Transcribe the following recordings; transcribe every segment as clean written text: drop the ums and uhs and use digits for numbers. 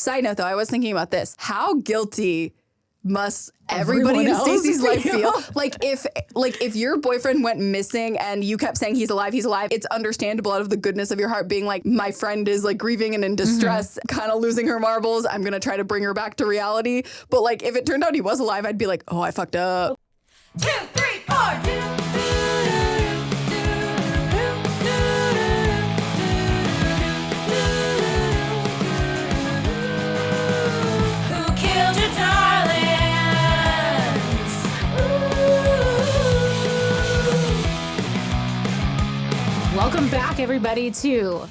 Side note, though, I was thinking about this. How guilty must everybody in Stacey's life feel? Like if your boyfriend went missing and you kept saying he's alive, it's understandable out of the goodness of your heart being like, my friend is like grieving and in distress, kind of losing her marbles. I'm going to try to bring her back to reality. But like if it turned out he was alive, I'd be like, oh, I fucked up. 2, 3, 4. Welcome back, everybody, to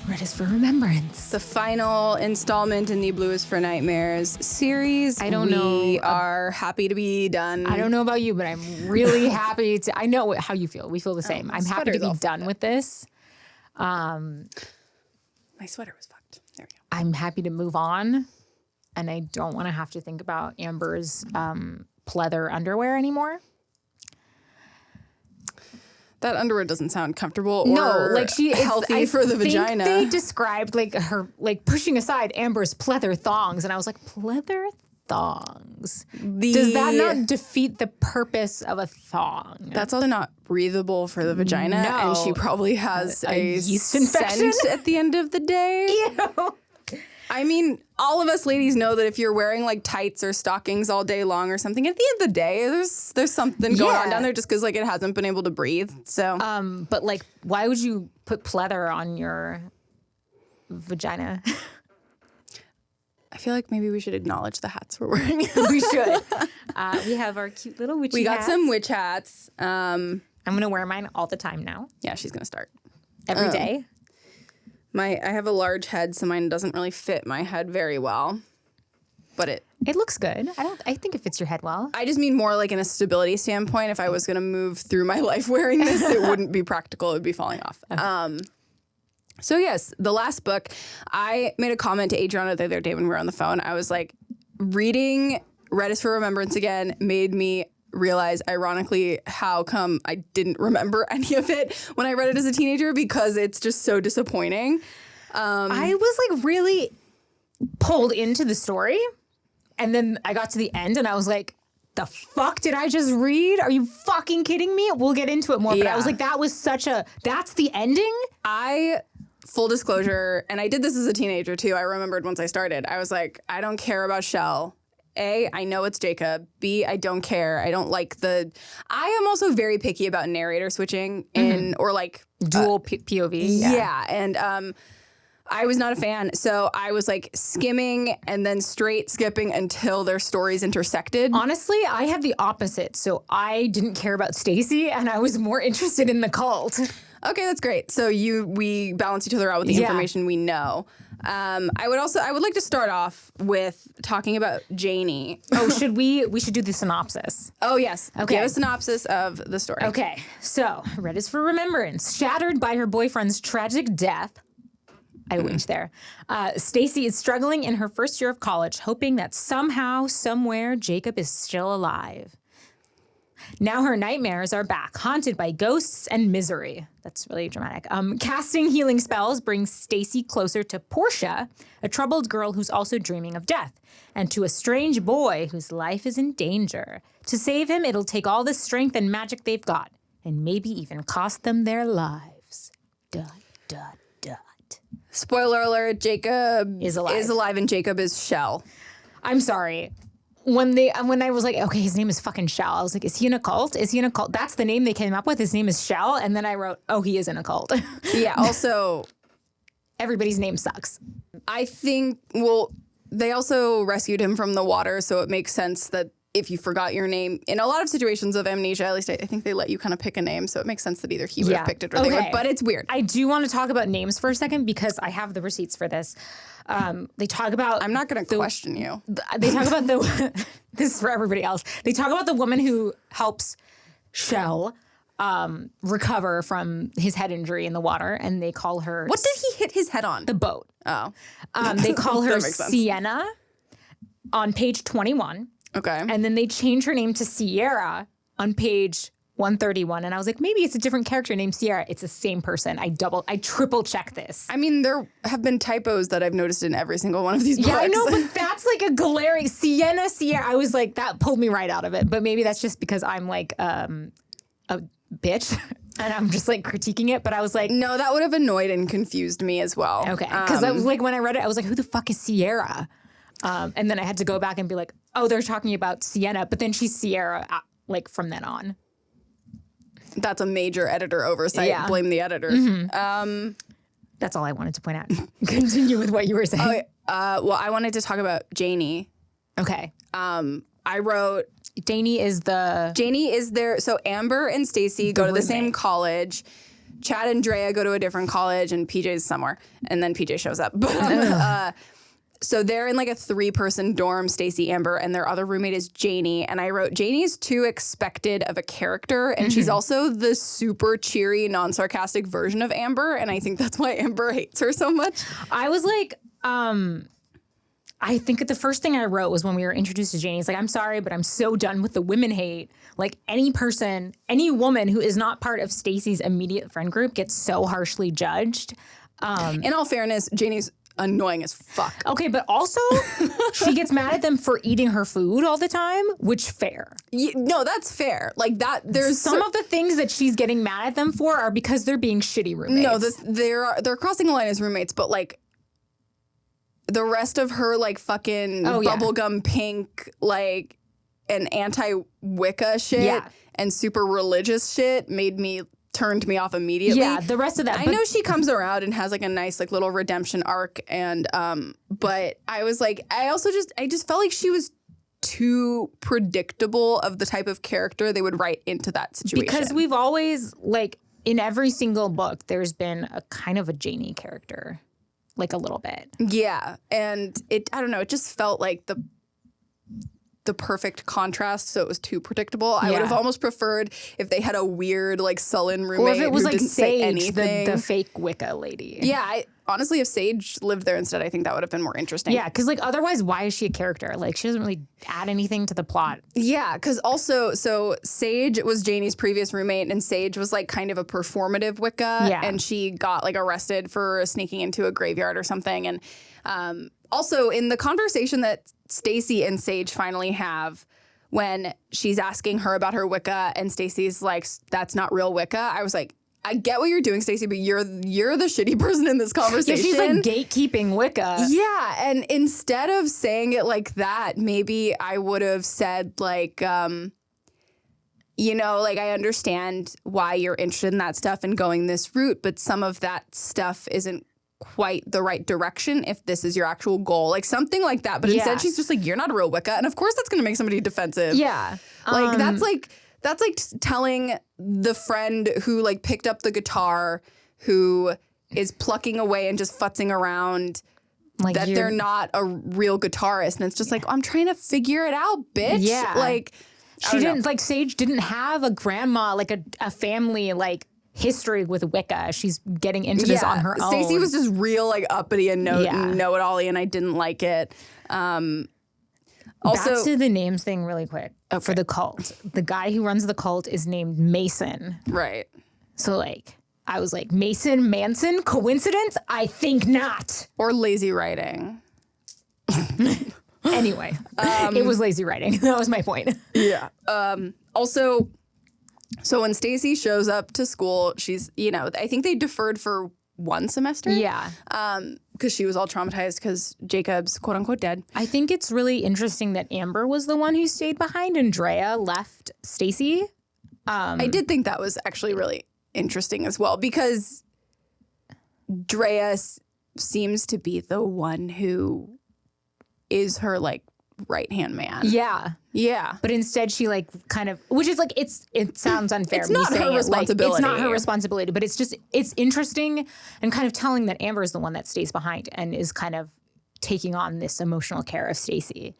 Red is for Remembrance. The final installment in the Blue is for Nightmares series. I don't know. We are happy to be done. I don't know about you, but I'm really happy to. I know how you feel. We feel the same. I'm happy to be done with this. My sweater was fucked. There we go. I'm happy to move on, and I don't want to have to think about Amber's pleather underwear anymore. That underwear doesn't sound comfortable or like healthy for the vagina. They described like her like pushing aside Amber's pleather thongs, and I was like, pleather thongs? Does that not defeat the purpose of a thong? That's also not breathable for the vagina, and she probably has a yeast infection at the end of the day. Ew. I mean, all of us ladies know that if you're wearing like tights or stockings all day long or something, at the end of the day, there's something going on down there just because like it hasn't been able to breathe. So, but like, why would you put pleather on your vagina? I feel like maybe we should acknowledge the hats we're wearing. We should. We have our cute little witchy hats. We got some witch hats. I'm gonna wear mine all the time now. Yeah, she's gonna start every day. I have a large head, so mine doesn't really fit my head very well, but it looks good. I think it fits your head well. I just mean more like in a stability standpoint. If I was going to move through my life wearing this, it wouldn't be practical. It would be falling off. Okay. So yes, the last book, I made a comment to Adriana the other day when we were on the phone. I was like, reading Red is for Remembrance again made me realize, ironically, how come I didn't remember any of it when I read it as a teenager, because it's just so disappointing. I was like really pulled into the story, and then I got to the end and I was like, the fuck did I just read? Are you fucking kidding me? We'll get into it more, but I was like, that's the ending? Full disclosure, and I did this as a teenager too, I remembered once I started, I was like, I don't care about Shell. A, I know it's Jacob. B, I don't care. I don't like I am also very picky about narrator switching or like dual POV. Yeah. And I was not a fan. So I was like skimming and then straight skipping until their stories intersected. Honestly, I had the opposite. So I didn't care about Stacey and I was more interested in the cult. Okay, that's great. So we balance each other out with the information we know. I would like to start off with talking about Janie. Oh, we should do the synopsis. Oh, yes. Okay. Give a synopsis of the story. Okay. So, Red is for Remembrance. Shattered by her boyfriend's tragic death, I winched there. Stacey is struggling in her first year of college, hoping that somehow, somewhere, Jacob is still alive. Now her nightmares are back, haunted by ghosts and misery. That's really dramatic. Casting healing spells brings Stacey closer to Portia, a troubled girl who's also dreaming of death, and to a strange boy whose life is in danger. To save him, it'll take all the strength and magic they've got, and maybe even cost them their lives. ... Spoiler alert, Jacob is alive and Jacob is Shell. I'm sorry. When I was like, okay, his name is fucking Shell, I was like, is he in a cult? Is he in a cult? That's the name they came up with. His name is Shell. And then I wrote, oh, he is in a cult. Yeah, also, everybody's name sucks. I think, they also rescued him from the water, so it makes sense that if you forgot your name, in a lot of situations of amnesia, at least I think they let you kind of pick a name, so it makes sense that either he would have picked it or they would, but it's weird. I do want to talk about names for a second because I have the receipts for this. They talk about... I'm not going to question you. They talk about this is for everybody else. They talk about the woman who helps Shell recover from his head injury in the water, and they call her... What did he hit his head on? The boat. Oh. They call her Sienna on page 21. Okay. And then they change her name to Sierra on page 131. And I was like, maybe it's a different character named Sierra. It's the same person. I triple check this. I mean, there have been typos that I've noticed in every single one of these books. Yeah, I know, but that's like a glaring Sierra. I was like, that pulled me right out of it. But maybe that's just because I'm like a bitch and I'm just like critiquing it. But I was like, no, that would have annoyed and confused me as well. okay. Because I was like, when I read it, I was like, who the fuck is Sierra? And then I had to go back and be like, oh, they're talking about Sienna. But then she's Sierra like from then on. That's a major editor oversight. Yeah. Blame the editor. Mm-hmm. That's all I wanted to point out. Continue with what you were saying. Well, I wanted to talk about Janie. Okay. I wrote... Janie is there. So Amber and Stacy go to the same college. Chad and Drea go to a different college, and PJ's somewhere. And then PJ shows up. But so they're in like a 3-person dorm, Stacy, Amber, and their other roommate is Janie. And I wrote, Janie's too expected of a character, and she's also the super cheery, non-sarcastic version of Amber. And I think that's why Amber hates her so much. I was like, I think the first thing I wrote was when we were introduced to Janie. It's like, I'm sorry, but I'm so done with the women hate. Like any woman who is not part of Stacy's immediate friend group gets so harshly judged. In all fairness, Janie's annoying as fuck. Okay, but also she gets mad at them for eating her food all the time, which fair. No, that's fair. Like that, there's some of the things that she's getting mad at them for are because they're being shitty roommates. No, they're crossing the line as roommates, but like the rest of her like fucking bubblegum pink, like an anti-Wicca shit and super religious shit turned me off immediately. Yeah, the rest of that. I know she comes around and has like a nice like little redemption arc, and but I was like, I just felt like she was too predictable of the type of character they would write into that situation. Because we've always like in every single book, there's been a kind of a Janie character, like a little bit. Yeah, and I don't know, it just felt like the perfect contrast, so it was too predictable. I would have almost preferred if they had a weird, like, sullen roommate, or if it was who like didn't Sage, say anything. the fake Wicca lady. Yeah, honestly, if Sage lived there instead, I think that would have been more interesting. Yeah, because like otherwise, why is she a character? Like she doesn't really add anything to the plot. Yeah, because also, so Sage was Janie's previous roommate, and Sage was like kind of a performative Wicca, and she got like arrested for sneaking into a graveyard or something, and also in the conversation that Stacy and Sage finally have when she's asking her about her Wicca and Stacy's like, that's not real Wicca. I was like, I get what you're doing, Stacy, but you're the shitty person in this conversation. Yeah, she's like gatekeeping Wicca. Yeah, and instead of saying it like that, maybe I would have said like, you know, like I understand why you're interested in that stuff and going this route, but some of that stuff isn't quite the right direction if this is your actual goal, like something like that. But instead she's just like, you're not a real Wicca, and of course that's going to make somebody defensive. Yeah, like that's like telling the friend who like picked up the guitar, who is plucking away and just futzing around, like that they're not a real guitarist, and it's just like, I'm trying to figure it out, bitch. Yeah, like she didn't like Sage didn't have a grandma, like a family like history with Wicca. She's getting into this on her own. Stacey was just real like uppity and know-it-all-y, and I didn't like it. Also, back to the names thing really quick. For the cult. The guy who runs the cult is named Mason. Right. So like, I was like, Mason Manson? Coincidence? I think not. Or lazy writing. Anyway, it was lazy writing. That was my point. Yeah. Also, so when Stacy shows up to school, she's, you know, I think they deferred for 1 semester. Yeah. Because she was all traumatized because Jacob's quote unquote dead. I think it's really interesting that Amber was the one who stayed behind and Drea left Stacy. I did think that was actually really interesting as well, because Drea seems to be the one who is her like right-hand man. Yeah. Yeah. But instead she like kind of, which is like, it sounds unfair. It's not her responsibility. It's not her responsibility, but it's interesting and kind of telling that Amber is the one that stays behind and is kind of taking on this emotional care of Stacy.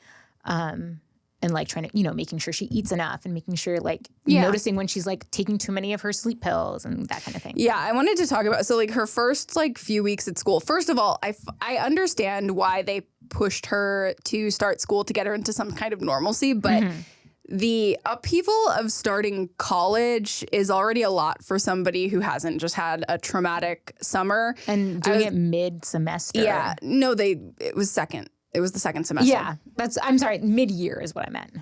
And like trying to, you know, making sure she eats enough and making sure like noticing when she's like taking too many of her sleep pills and that kind of thing. Yeah, I wanted to talk about, so like her first like few weeks at school. First of all, I understand why they pushed her to start school to get her into some kind of normalcy, but the upheaval of starting college is already a lot for somebody who hasn't just had a traumatic summer. And doing it mid-semester. Yeah. No, it was second. It was the second semester. Yeah. I'm sorry, mid-year is what I meant.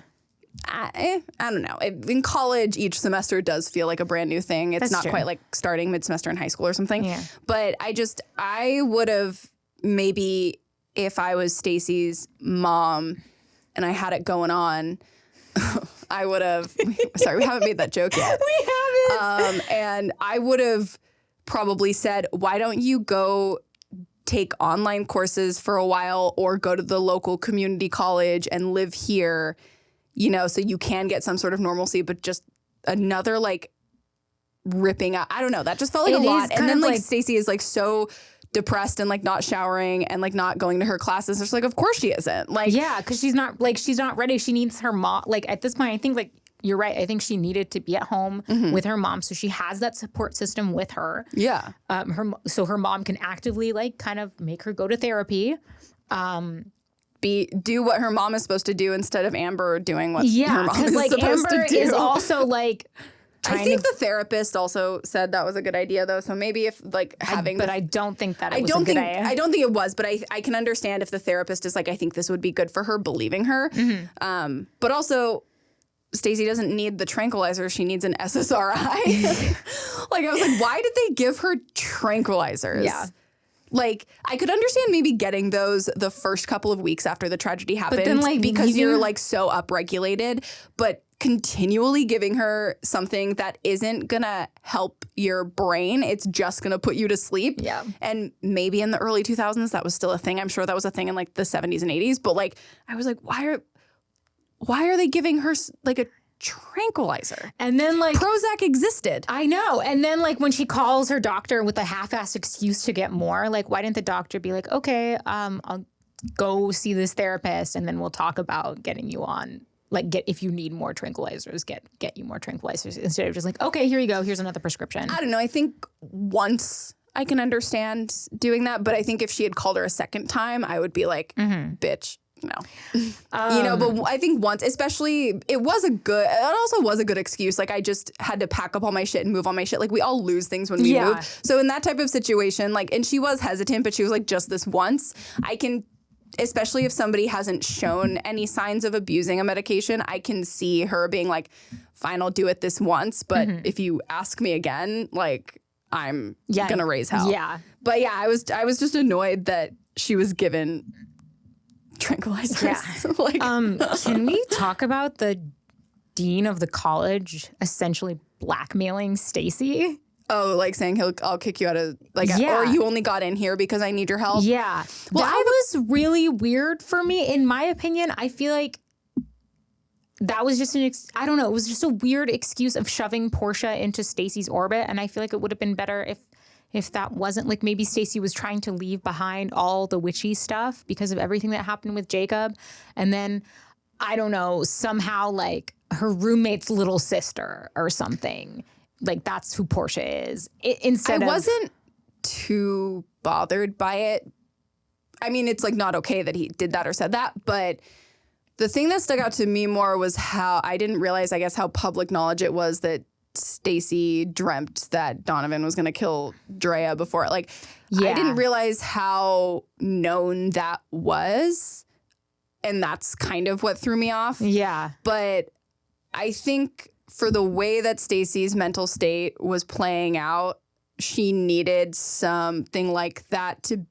I don't know. In college, each semester does feel like a brand new thing. It's not quite like starting mid-semester in high school or something. Yeah. But I would have maybe, if I was Stacy's mom and I had it going on, I would have, sorry, we haven't made that joke yet. We haven't. And I would have probably said, why don't you go take online courses for a while or go to the local community college and live here, you know, so you can get some sort of normalcy, but just another like ripping out. I don't know. That just felt like a lot. And then like Stacey is like so depressed and like not showering and like not going to her classes. It's like, of course she isn't. Like, yeah, because she's not ready. She needs her mom. Like at this point, I think like you're right. I think she needed to be at home with her mom, so she has that support system with her. Yeah. So her mom can actively like kind of make her go to therapy. Do what her mom is supposed to do instead of Amber doing what her mom is like supposed Amber to do. is also like. I think the therapist also said that was a good idea, though. So maybe if like having, but I don't think that it was a good idea. I don't think it was, but I can understand if the therapist is like, I think this would be good for her, believing her. But also, Stacey doesn't need the tranquilizer; she needs an SSRI. Like I was like, why did they give her tranquilizers? Yeah. Like, I could understand maybe getting those the first couple of weeks after the tragedy happened, then, like, because you're like so upregulated, but continually giving her something that isn't gonna help your brain, it's just gonna put you to sleep. Yeah. And maybe in the early 2000s that was still a thing. I'm sure that was a thing in like the 70s and 80s, but like I was like, why are they giving her like a tranquilizer? And then like Prozac existed. I know. And then like when she calls her doctor with a half-assed excuse to get more, like why didn't the doctor be like, okay, I'll go see this therapist and then we'll talk about getting you on, like if you need more tranquilizers, get you more tranquilizers, instead of just like, okay, here you go, here's another prescription. I don't know. I think once I can understand doing that, but I think if she had called her a second time, I would be like, bitch. No, you know, but I think once, especially, it also was a good excuse. Like I just had to pack up all my shit and move all my shit. Like we all lose things when we move. So in that type of situation, like, and she was hesitant, but she was like, just this once, I can, especially if somebody hasn't shown any signs of abusing a medication, I can see her being like, fine, I'll do it this once. But if you ask me again, like I'm gonna raise hell. Yeah. But yeah, I was just annoyed that she was given tranquilizers. Yeah. Can we talk about the dean of the college essentially blackmailing Stacey? Oh, like saying I'll kick you out of or you only got in here because I need your help. Yeah. Well, that was really weird for me. In my opinion, I feel like that was just I don't know. It was just a weird excuse of shoving Portia into Stacey's orbit. And I feel like it would have been better if that wasn't like maybe Stacey was trying to leave behind all the witchy stuff because of everything that happened with Jacob. And then, I don't know, somehow like her roommate's little sister or something. Like that's who Portia is. I wasn't too bothered by it. I mean, it's like not okay that he did that or said that. But the thing that stuck out to me more was how I didn't realize, I guess, how public knowledge it was that Stacey dreamt that Donovan was going to kill Drea before. Like, I didn't realize how known that was. And that's kind of what threw me off. Yeah. But I think for the way that Stacey's mental state was playing out, she needed something like that to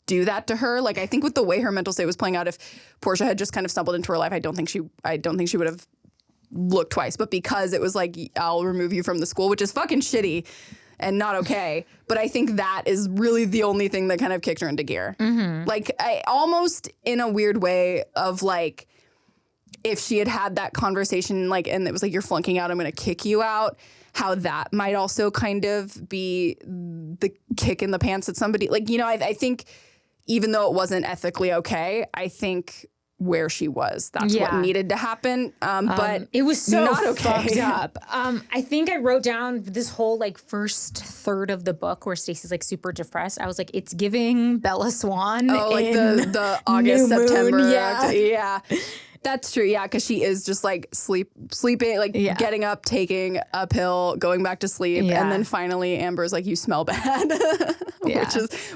do that to her. Like, I think with the way her mental state was playing out, if Portia had just kind of stumbled into her life, I don't think she would have look twice. But because it was like, I'll remove you from the school, which is fucking shitty and not okay. But I think that is really the only thing that kind of kicked her into gear. Like, I almost in a weird way of like, if she had that conversation, like, and it was like, you're flunking out, I'm going to kick you out, how that might also kind of be the kick in the pants at somebody. Like, you know, I think even though it wasn't ethically okay, I think where she was, that's what needed to happen. But it was so not okay. fucked up. I think I wrote down this whole like first third of the book where Stacey's like super depressed. I was like, it's giving Bella Swan. Oh, like the August, New Moon, September. yeah. That's true, yeah, because she is just like sleeping, like getting up, taking a pill, going back to sleep, and then finally Amber's like, "You smell bad,"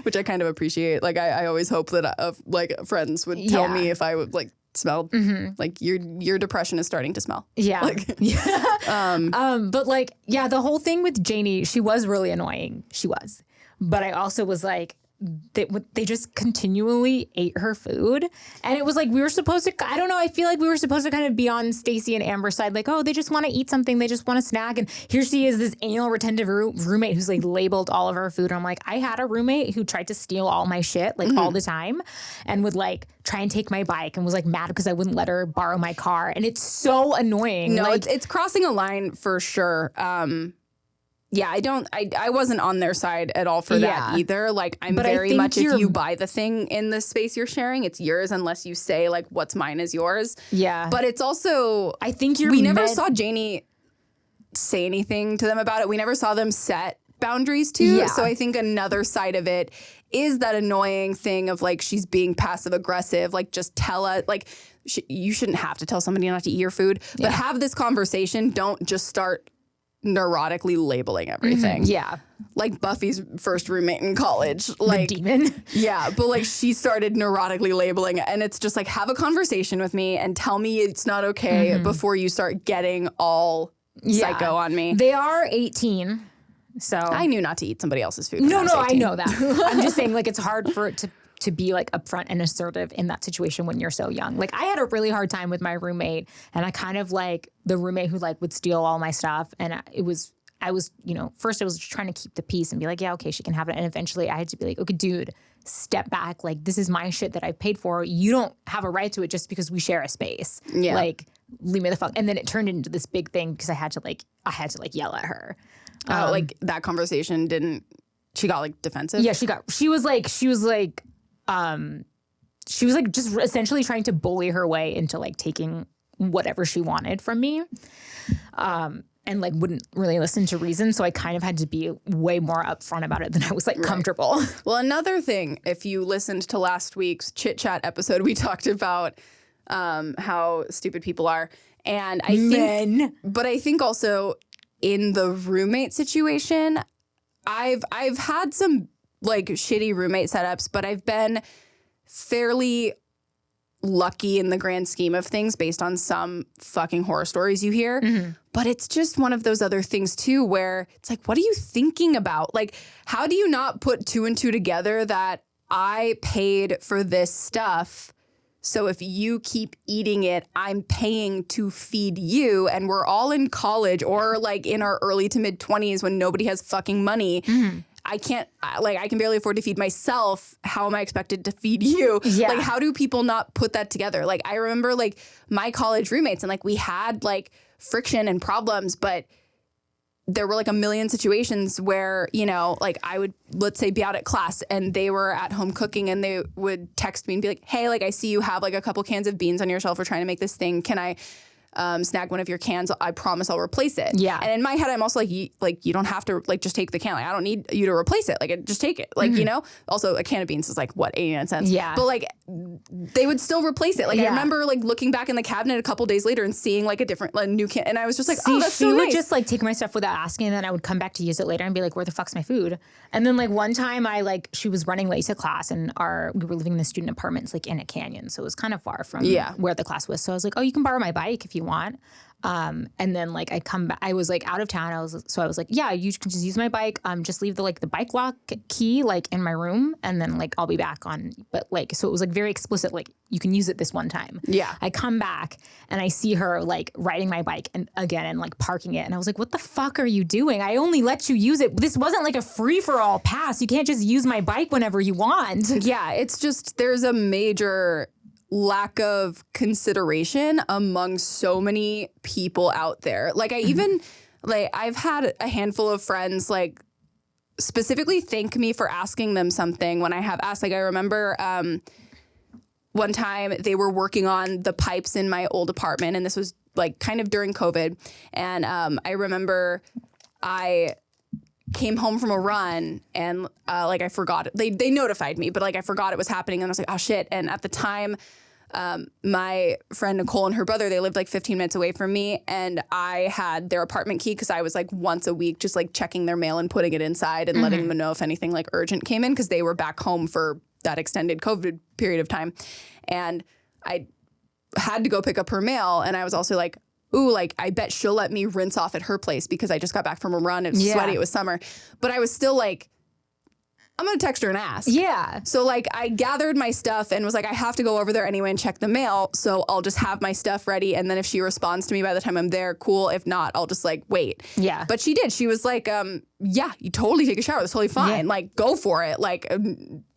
which I kind of appreciate. Like I always hope that like friends would tell me if I would like smelled like your depression is starting to smell. Yeah, like, but like the whole thing with Janie, she was really annoying. She was, but I also was like. They just continually ate her food. And it was like we were supposed to, I don't know, I feel like we were supposed to kind of be on Stacey and Amber's side, like, oh, they just want to eat something. They just want a snack. And here she is, this anal retentive roommate who's like labeled all of her food. And I'm like, I had a roommate who tried to steal all my shit like all the time and would like try and take my bike and was like mad because I wouldn't let her borrow my car. And it's so annoying. No, like, it's crossing a line for sure. Yeah, I wasn't on their side at all for that either. Like, I'm very much, if you buy the thing in the space you're sharing, it's yours unless you say, like, what's mine is yours. Yeah. But it's also, I think we never saw Janie say anything to them about it. We never saw them set boundaries too. Yeah. So I think another side of it is that annoying thing of, like, she's being passive aggressive. Like, just tell us, like, you shouldn't have to tell somebody not to eat your food. But have this conversation. Don't just start neurotically labeling everything. Yeah. Like Buffy's first roommate in college. Like, the demon. Yeah, but like she started neurotically labeling it. And it's just like, have a conversation with me and tell me it's not okay before you start getting all psycho on me. They are 18. So I knew not to eat somebody else's food. No, I know that. I'm just saying, like, it's hard for it to be like upfront and assertive in that situation when you're so young. Like, I had a really hard time with my roommate, and I kind of like the roommate who like would steal all my stuff. And I was, you know, first I was just trying to keep the peace and be like, yeah, okay, she can have it. And eventually I had to be like, okay, dude, step back. Like, this is my shit that I paid for. You don't have a right to it just because we share a space. Yeah. Like, leave me the fuck. And then it turned into this big thing because I had to yell at her. Like that conversation she got like defensive? Yeah, she was like just essentially trying to bully her way into like taking whatever she wanted from me. And like wouldn't really listen to reason. So I kind of had to be way more upfront about it than I was like comfortable. Well, another thing, if you listened to last week's Chit Chat episode, we talked about how stupid people are. And I think also in the roommate situation, I've had some like shitty roommate setups, but I've been fairly lucky in the grand scheme of things based on some fucking horror stories you hear. Mm-hmm. But it's just one of those other things too, where it's like, what are you thinking about? Like, how do you not put two and two together that I paid for this stuff? So if you keep eating it, I'm paying to feed you, and we're all in college or like in our early to mid 20s when nobody has fucking money. Mm-hmm. I can barely afford to feed myself. How am I expected to feed you? Yeah. Like, how do people not put that together? Like, I remember like my college roommates and like we had like friction and problems, but there were like a million situations where, you know, like I would, let's say, be out at class and they were at home cooking and they would text me and be like, hey, like I see you have like a couple cans of beans on your shelf. We're trying to make this thing. Can I snag one of your cans? I promise I'll replace it. Yeah. And in my head, I'm also like, you don't have to like just take the can. Like, I don't need you to replace it. Like, just take it. Like, you know, also a can of beans is like what, 89 cents. Yeah. But like they would still replace it. Like I remember like looking back in the cabinet a couple days later and seeing like a different like, new can. And I was just like, oh, that's so nice. She would just like take my stuff without asking. And then I would come back to use it later and be like, where the fuck's my food? And then like one time she was running late to class and we were living in the student apartments like in a canyon. So it was kind of far from where the class was. So I was like, oh, you can borrow my bike if you want. And then like I come back, I was like out of town. I was like, yeah, you can just use my bike. Just leave the bike lock key like in my room, and then like I'll be back on. But like, so it was like very explicit. Like you can use it this one time. Yeah. I come back and I see her like riding my bike and like parking it, and I was like, what the fuck are you doing? I only let you use it. This wasn't like a free for all pass. You can't just use my bike whenever you want. Yeah, it's just there's a major lack of consideration among so many people out there. Like I've had a handful of friends like specifically thank me for asking them something when I have asked. Like I remember one time they were working on the pipes in my old apartment, and this was like kind of during COVID. And I remember I came home from a run and like I forgot it. They notified me, but like I forgot it was happening, and I was like, oh shit. And at the time, my friend Nicole and her brother, they lived like 15 minutes away from me, and I had their apartment key because I was like once a week just like checking their mail and putting it inside and letting them know if anything like urgent came in because they were back home for that extended COVID period of time. And I had to go pick up her mail, and I was also like, ooh, like, I bet she'll let me rinse off at her place because I just got back from a run. It was sweaty. It was summer. But I was still like, I'm going to text her and ask. Yeah. So, like, I gathered my stuff and was like, I have to go over there anyway and check the mail. So I'll just have my stuff ready. And then if she responds to me by the time I'm there, cool. If not, I'll just, like, wait. Yeah. But she did. She was like, yeah, you totally take a shower. That's totally fine. Yeah. Like, go for it. Like,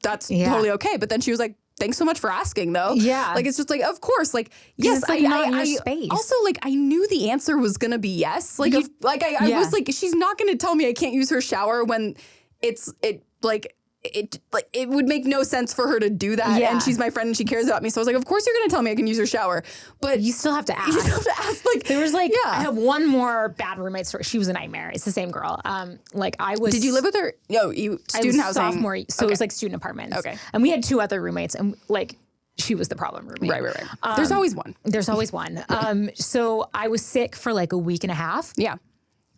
that's totally okay. But then she was like, thanks so much for asking, though. Yeah. Like, it's just like, of course, like, yes, it's like not your space. Also, like, I knew the answer was going to be yes. Like, I was like, she's not going to tell me I can't use her shower when it would make no sense for her to do that. Yeah. And she's my friend and she cares about me. So I was like, of course you're going to tell me I can use her shower. But you still have to ask. you still have to ask. Like, there was like, I have one more bad roommate story. She was a nightmare. It's the same girl. Like I was. Did you live with her? No, you student housing. Sophomore, so it was like student apartments. Okay. And we had 2 other roommates, and like she was the problem roommate. Right. There's always one. There's always one. So I was sick for like a week and a half. Yeah.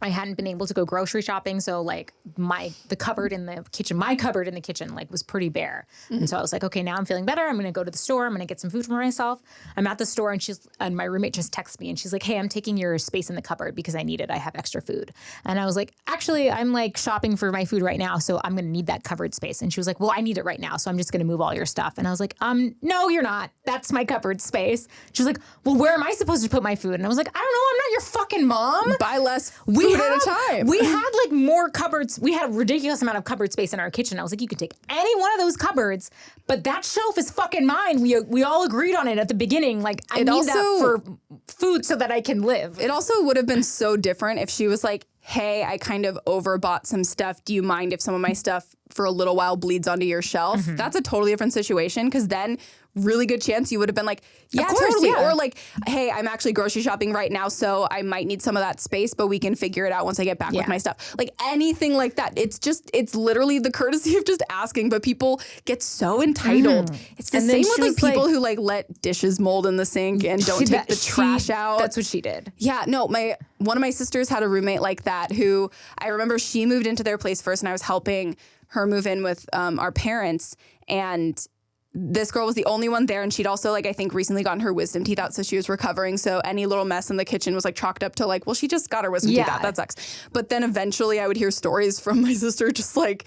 I hadn't been able to go grocery shopping, so like my cupboard in the kitchen like was pretty bare. And so I was like, okay, now I'm feeling better. I'm gonna go to the store. I'm gonna get some food for myself. I'm at the store, and my roommate just texts me, and she's like, hey, I'm taking your space in the cupboard because I need it. I have extra food. And I was like, actually, I'm like shopping for my food right now, so I'm gonna need that cupboard space. And she was like, well, I need it right now, so I'm just gonna move all your stuff. And I was like, no, you're not. That's my cupboard space. She was like, well, where am I supposed to put my food? And I was like, I don't know. I'm not your fucking mom. Buy less food at a time. We had like more cupboards. We had a ridiculous amount of cupboard space in our kitchen. I was like, you could take any one of those cupboards, but that shelf is fucking mine. We all agreed on it at the beginning. Like, I need that for food so that I can live. It also would have been so different if she was like, hey, I kind of overbought some stuff. Do you mind if some of my stuff for a little while bleeds onto your shelf? That's a totally different situation, because then really good chance you would have been like, yeah, of course, totally. yeah. Or like, hey, I'm actually grocery shopping right now, so I might need some of that space, but we can figure it out once I get back with my stuff. Like anything like that. It's literally the courtesy of just asking, but people get so entitled. It's the same with like people who like let dishes mold in the sink and don't take the trash out. That's what she did. Yeah, no, one of my sisters had a roommate like that who I remember she moved into their place first, and I was helping her move in with our parents, and this girl was the only one there, and she'd also like I think recently gotten her wisdom teeth out, so she was recovering. So any little mess in the kitchen was like chalked up to like, well, she just got her wisdom teeth out. That sucks. But then eventually I would hear stories from my sister just like,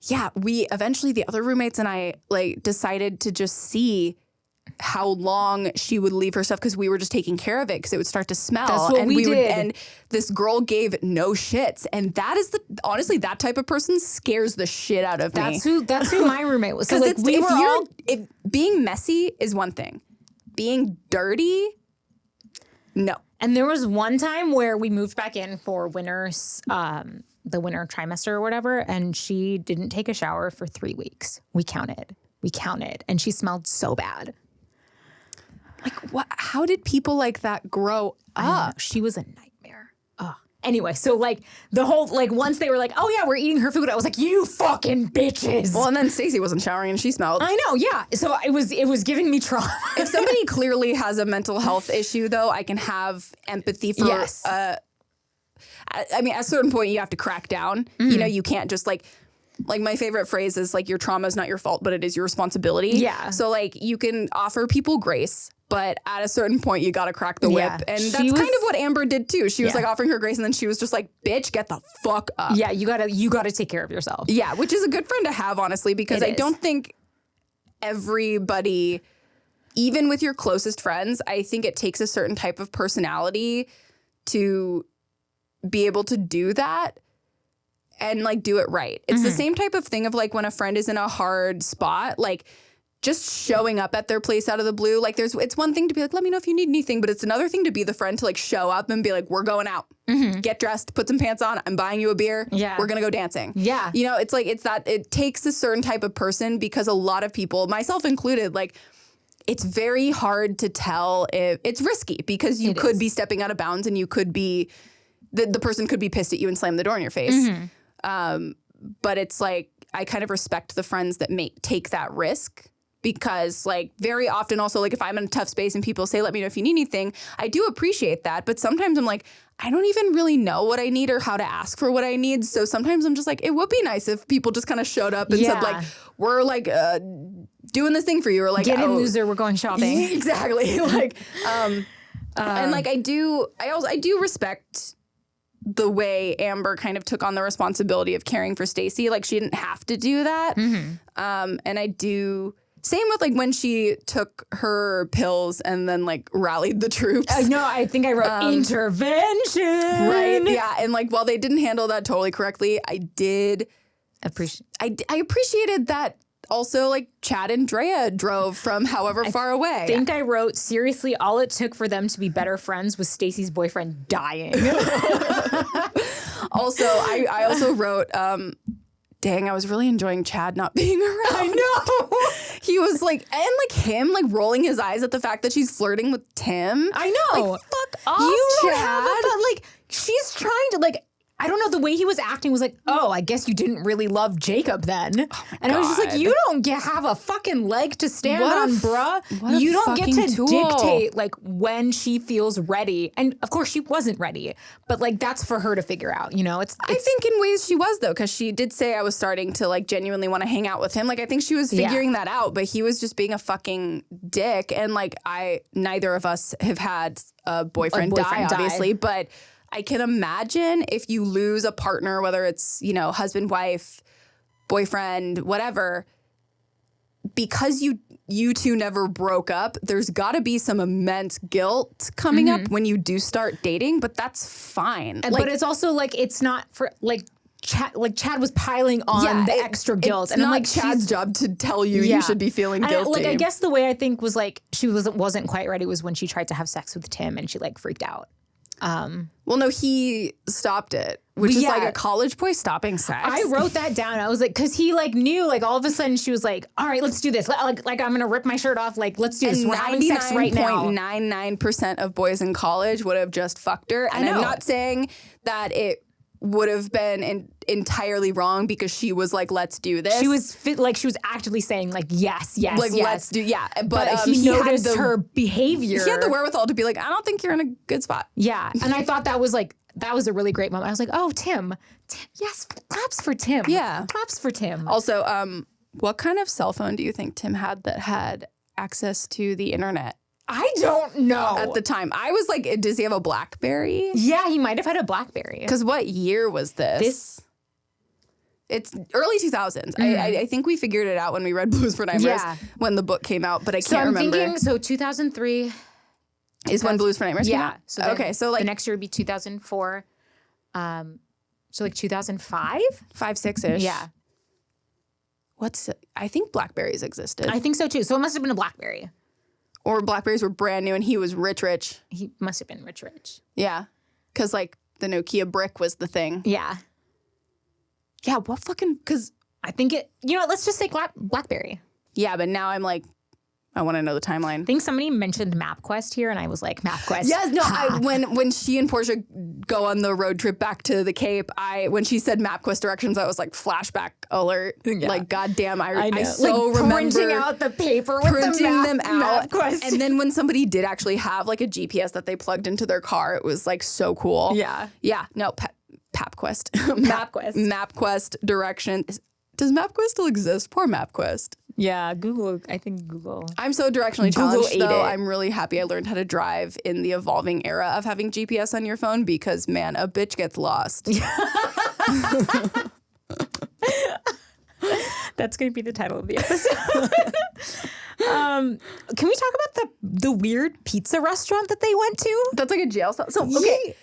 yeah, the other roommates and I like decided to just see how long she would leave her stuff, because we were just taking care of it because it would start to smell. That's what we did. And this girl gave no shits, and that is honestly that type of person scares the shit out of me. That's who my roommate was. So like if being messy is one thing, being dirty, no. And there was one time where we moved back in for the winter trimester or whatever, and she didn't take a shower for 3 weeks. We counted, and she smelled so bad. Like, what? How did people like that grow up? She was a nightmare. Anyway, so like the whole, like once they were like, oh yeah, we're eating her food, I was like, you fucking bitches. Well, and then Stacey wasn't showering and she smelled. I know, yeah. So it was giving me trauma. If somebody clearly has a mental health issue, though, I can have empathy for. Yes. I mean, at a certain point, you have to crack down. You know, you can't just like my favorite phrase is like, your trauma is not your fault, but it is your responsibility. Yeah. So like you can offer people grace, but at a certain point you got to crack the whip. And that's kind of what Amber did too. She was like offering her grace, and then she was just like, bitch, get the fuck up. Yeah, you gotta take care of yourself. Yeah, which is a good friend to have, honestly, because I don't think everybody, even with your closest friends, I think it takes a certain type of personality to be able to do that and like do it right. It's the same type of thing of like when a friend is in a hard spot, like just showing up at their place out of the blue. Like it's one thing to be like, let me know if you need anything, but it's another thing to be the friend to like show up and be like, we're going out, get dressed, put some pants on, I'm buying you a beer. Yeah. We're going to go dancing. Yeah. You know, it's like, it takes a certain type of person, because a lot of people, myself included, like it's very hard to tell if it's risky, because you could be stepping out of bounds, and you could be, the person could be pissed at you and slam the door in your face. But it's like, I kind of respect the friends that take that risk, because like very often also like if I'm in a tough space and people say, let me know if you need anything, I do appreciate that. But sometimes I'm like, I don't even really know what I need or how to ask for what I need. So sometimes I'm just like, it would be nice if people just kind of showed up and said like, we're like doing this thing for you, or like, get in, loser, we're going shopping. Exactly. Like, and like I do respect the way Amber kind of took on the responsibility of caring for Stacey. Like she didn't have to do that. And I do. Same with like when she took her pills and then like rallied the troops. No, I think I wrote intervention. Right. Yeah. And like while they didn't handle that totally correctly, I did appreciate. I appreciated that. Also, like Chad and Drea drove from however far away. I think I wrote, seriously, all it took for them to be better friends was Stacey's boyfriend dying. Also, I also wrote, dang, I was really enjoying Chad not being around. I know. He was like, and like him like rolling his eyes at the fact that she's flirting with Tim. I know. Like, fuck off, You don't Chad. have a, like, she's trying to, like, I don't know, the way he was acting was like, oh, I guess you didn't really love Jacob then. And I was just like, you don't have a fucking leg to stand on, bruh. You don't get to dictate like when she feels ready. And of course she wasn't ready, but like that's for her to figure out, you know? I think in ways she was though, because she did say I was starting to like genuinely want to hang out with him. Like I think she was figuring that out, but he was just being a fucking dick. And like neither of us have had a boyfriend die, obviously, but I can imagine if you lose a partner, whether it's, you know, husband, wife, boyfriend, whatever, because you two never broke up, there's got to be some immense guilt coming up when you do start dating, but that's fine. But it's also like, it's not for like, Chad was piling on the extra guilt. And then like Chad's job to tell you you should be feeling guilty. I guess the way I think was like, she wasn't quite ready was when she tried to have sex with Tim and she like freaked out. Well, no, he stopped it, which is like a college boy stopping sex. I wrote that down. I was like, because he like knew, like all of a sudden she was like, all right, let's do this. Like I'm gonna rip my shirt off. Like let's do this. We're having sex right now. 99.99% of boys in college would have just fucked her. And I'm not saying that it would have been entirely wrong because she was like, let's do this. She was she was actively saying like, yes, like, yes. Let's do, But he noticed her behavior. He had the wherewithal to be like, I don't think you're in a good spot. Yeah. And I thought that was a really great moment. I was like, oh, Tim, yes, claps for Tim. Yeah. Claps for Tim. Also, what kind of cell phone do you think Tim had that had access to the internet? I don't know. At the time. I was like, does he have a BlackBerry? Yeah, he might have had a BlackBerry. Because what year was this? It's early 2000s. I think we figured it out when we read Blues for Nightmares when the book came out, but I can't remember. Thinking, so 2003 is when Blues for Nightmares came out? So okay, so like the next year would be 2004. So like 2005? 5-6-ish. Yeah. I think BlackBerries existed. I think so too. So it must have been a BlackBerry. Or BlackBerries were brand new and he was rich. He must have been rich. Yeah. Because like the Nokia brick was the thing. Yeah. Yeah, what fucking, because I think let's just say BlackBerry. Yeah, but now I'm like, I want to know the timeline. I think somebody mentioned MapQuest here and I was like, MapQuest. Yes, no, when she and Portia go on the road trip back to the Cape, when she said MapQuest directions, I was like, flashback alert. Yeah. Like, goddamn, I so like, remember printing out the paper with printing them out. MapQuest. And then when somebody did actually have like a GPS that they plugged into their car, it was like so cool. Yeah. Yeah, no, MapQuest. MapQuest directions. Does MapQuest still exist? Poor MapQuest. Yeah, Google. I think Google. I'm so directionally challenged, though. I'm really happy I learned how to drive in the evolving era of having GPS on your phone because, man, a bitch gets lost. That's going to be the title of the episode. Can we talk about the weird pizza restaurant that they went to? That's like a jail cell. So, okay.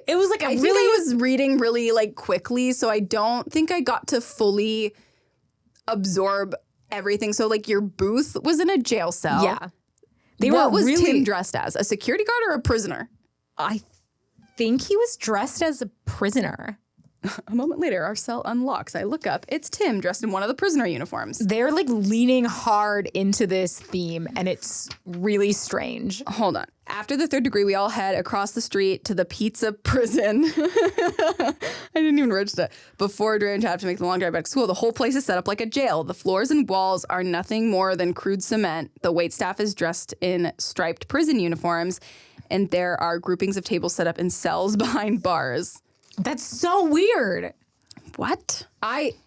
It was like I think I was reading really like quickly, so I don't think I got to fully absorb everything. So like your booth was in a jail cell. Yeah. What was Tim dressed as? A security guard or a prisoner? I think he was dressed as a prisoner. A moment later, our cell unlocks. I look up. It's Tim dressed in one of the prisoner uniforms. They're like leaning hard into this theme, and it's really strange. Hold on. After the third degree, we all head across the street to the pizza prison. I didn't even register. Before Dre and Chad have to make the long drive back to school, the whole place is set up like a jail. The floors and walls are nothing more than crude cement. The waitstaff is dressed in striped prison uniforms, and there are groupings of tables set up in cells behind bars. That's so weird. What?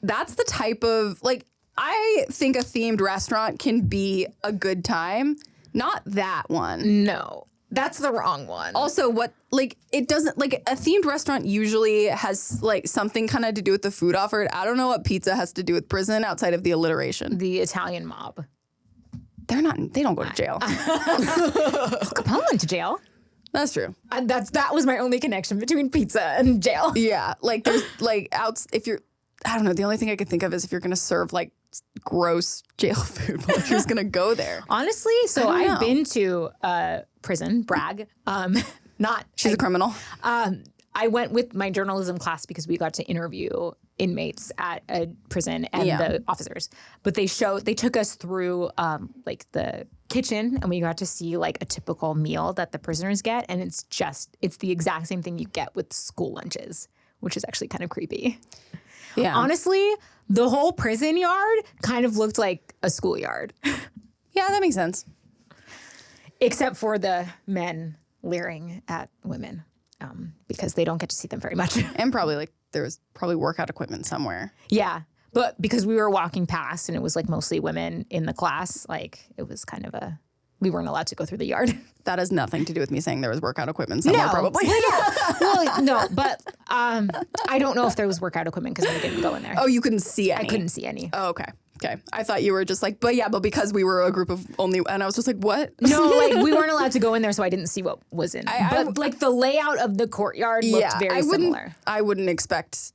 That's the type of, like, I think a themed restaurant can be a good time. Not that one. No, that's the wrong one. Also, it doesn't, like, a themed restaurant usually has, like, something kind of to do with the food offered. I don't know what pizza has to do with prison outside of the alliteration. The Italian mob. They don't go to jail. Capello went to jail. That's true. That was my only connection between pizza and jail. Yeah, like there's like if you're, I don't know. The only thing I could think of is if you're gonna serve like gross jail food, like who's gonna go there? Honestly, so I've been to prison. Brag. She's a criminal. I went with my journalism class because we got to interview inmates at a prison and the officers. But they took us through like the kitchen, and we got to see like a typical meal that the prisoners get, and it's the exact same thing you get with school lunches, which is actually kind of creepy. Yeah. Honestly, the whole prison yard kind of looked like a schoolyard. Yeah, that makes sense. Except for the men leering at women. Because they don't get to see them very much. And probably like there was probably workout equipment somewhere. Yeah. But because we were walking past and it was like mostly women in the class, like it was kind of we weren't allowed to go through the yard. That has nothing to do with me saying there was workout equipment somewhere, probably. Well, no, but I don't know if there was workout equipment because we didn't go in there. Oh, you couldn't see any? I couldn't see any. Oh, okay. Okay. I thought you were just like, but because we were a group of only, and I was just like, what? No, like we weren't allowed to go in there, so I didn't see what was in. But like the layout of the courtyard looked very similar. I wouldn't expect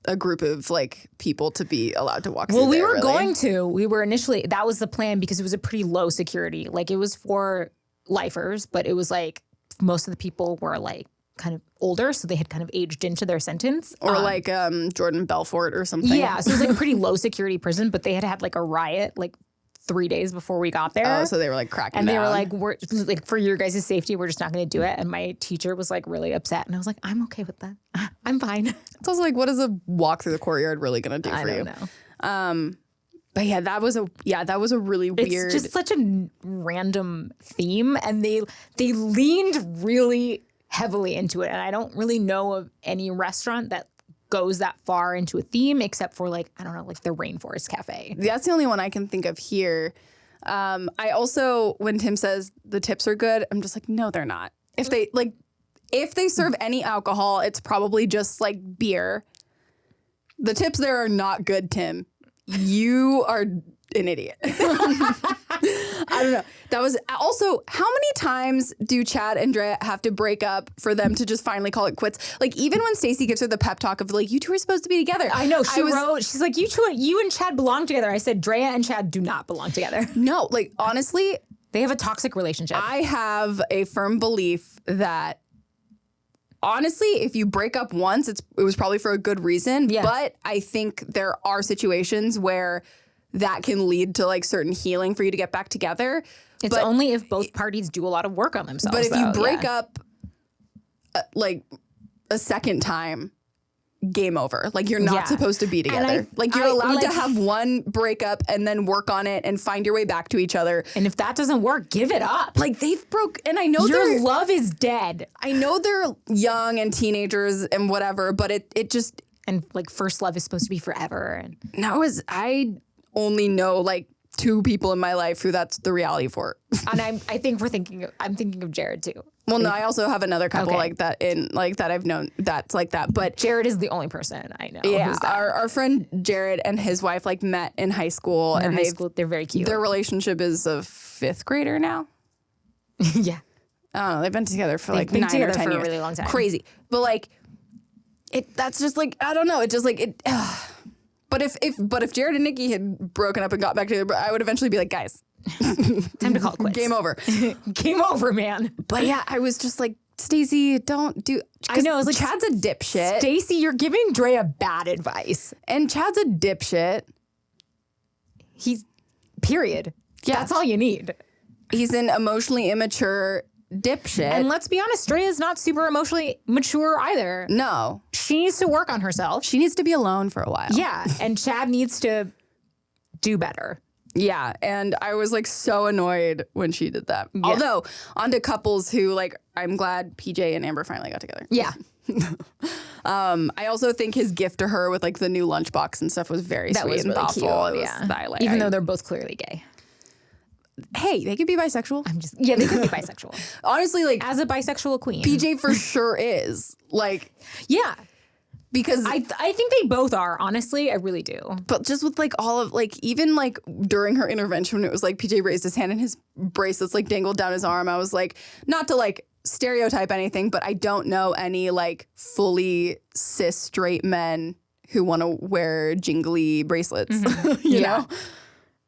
a group of like people to be allowed to walk through Well, we there, were really. going to. We were initially, that was the plan because it was a pretty low security. Like it was for lifers, but it was like most of the people were like kind of older, so they had kind of aged into their sentence. Or like Jordan Belfort or something. Yeah, so it was like a pretty low security prison, but they had like a riot like 3 days before we got there. Oh, so they were like cracking and down. they were like, "We're like for your guys' safety, we're just not going to do it." And my teacher was like really upset, and I was like, "I'm okay with that. I'm fine." It's also like, what is a walk through the courtyard really going to do for you? I don't know. But yeah, that was a really weird. It's just such a random theme, and they leaned really heavily into it. And I don't really know of any restaurant that goes that far into a theme, except for like, I don't know, like the Rainforest Cafe. That's the only one I can think of here. I also, when Tim says the tips are good, I'm just like, no, they're not. If they serve any alcohol, it's probably just like beer. The tips there are not good, Tim. You are an idiot. I don't know. That was also, how many times do Chad and Drea have to break up for them to just finally call it quits? Like even when Stacey gives her the pep talk of like, you two are supposed to be together. I know. She's like, you and Chad belong together. I said, Drea and Chad do not belong together. No, like honestly, they have a toxic relationship. I have a firm belief that honestly, if you break up once, it was probably for a good reason. Yeah. But I think there are situations where that can lead to like certain healing for you to get back together. It's only if both parties do a lot of work on themselves. But if you break up like a second time, game over. Like you're not supposed to be together. Like you're allowed to have one breakup and then work on it and find your way back to each other. And if that doesn't work, give it up. Like and I know your love is dead. I know they're young and teenagers and whatever, but it just, and like first love is supposed to be forever. And I only know like 2 people in my life who that's the reality for. And I'm thinking of Jared too. Well, no, I also have another couple like that that I've known that's like that. But Jared is the only person I know. Yeah, who's that. Our friend Jared and his wife like met in high school, and they're very cute. Their relationship is a 5th grader now. Yeah, I don't know. They've been together for like 9 or 10 years. A really long time. Crazy, but like that's just like I don't know. It just like it. But if Jared and Nikki had broken up and got back together, I would eventually be like, guys, time to call it quits. Game over. Game over, man. But yeah, I was just like, Stacey, don't do. I know. It's like Chad's a dipshit. Stacey, you're giving Drea bad advice. And Chad's a dipshit. He's period. Yeah. That's all you need. He's an emotionally immature dipshit. And let's be honest, Drea's not super emotionally mature either. No. She needs to work on herself. She needs to be alone for a while. Yeah. And Chad needs to do better. Yeah, and I was like so annoyed when she did that. Yeah. Although, onto couples who like, I'm glad PJ and Amber finally got together. Yeah. I also think his gift to her with like the new lunchbox and stuff was very sweet and thoughtful. Cute, it was, yeah. Even though they're both clearly gay. Hey, they could be bisexual. Yeah, they could be bisexual. Honestly, like as a bisexual queen, PJ for sure is like, yeah. Because I think they both are, honestly. I really do. But just with like all of like, even like during her intervention, when it was like PJ raised his hand and his bracelets like dangled down his arm, I was like, not to like stereotype anything, but I don't know any like fully cis straight men who want to wear jingly bracelets, you know?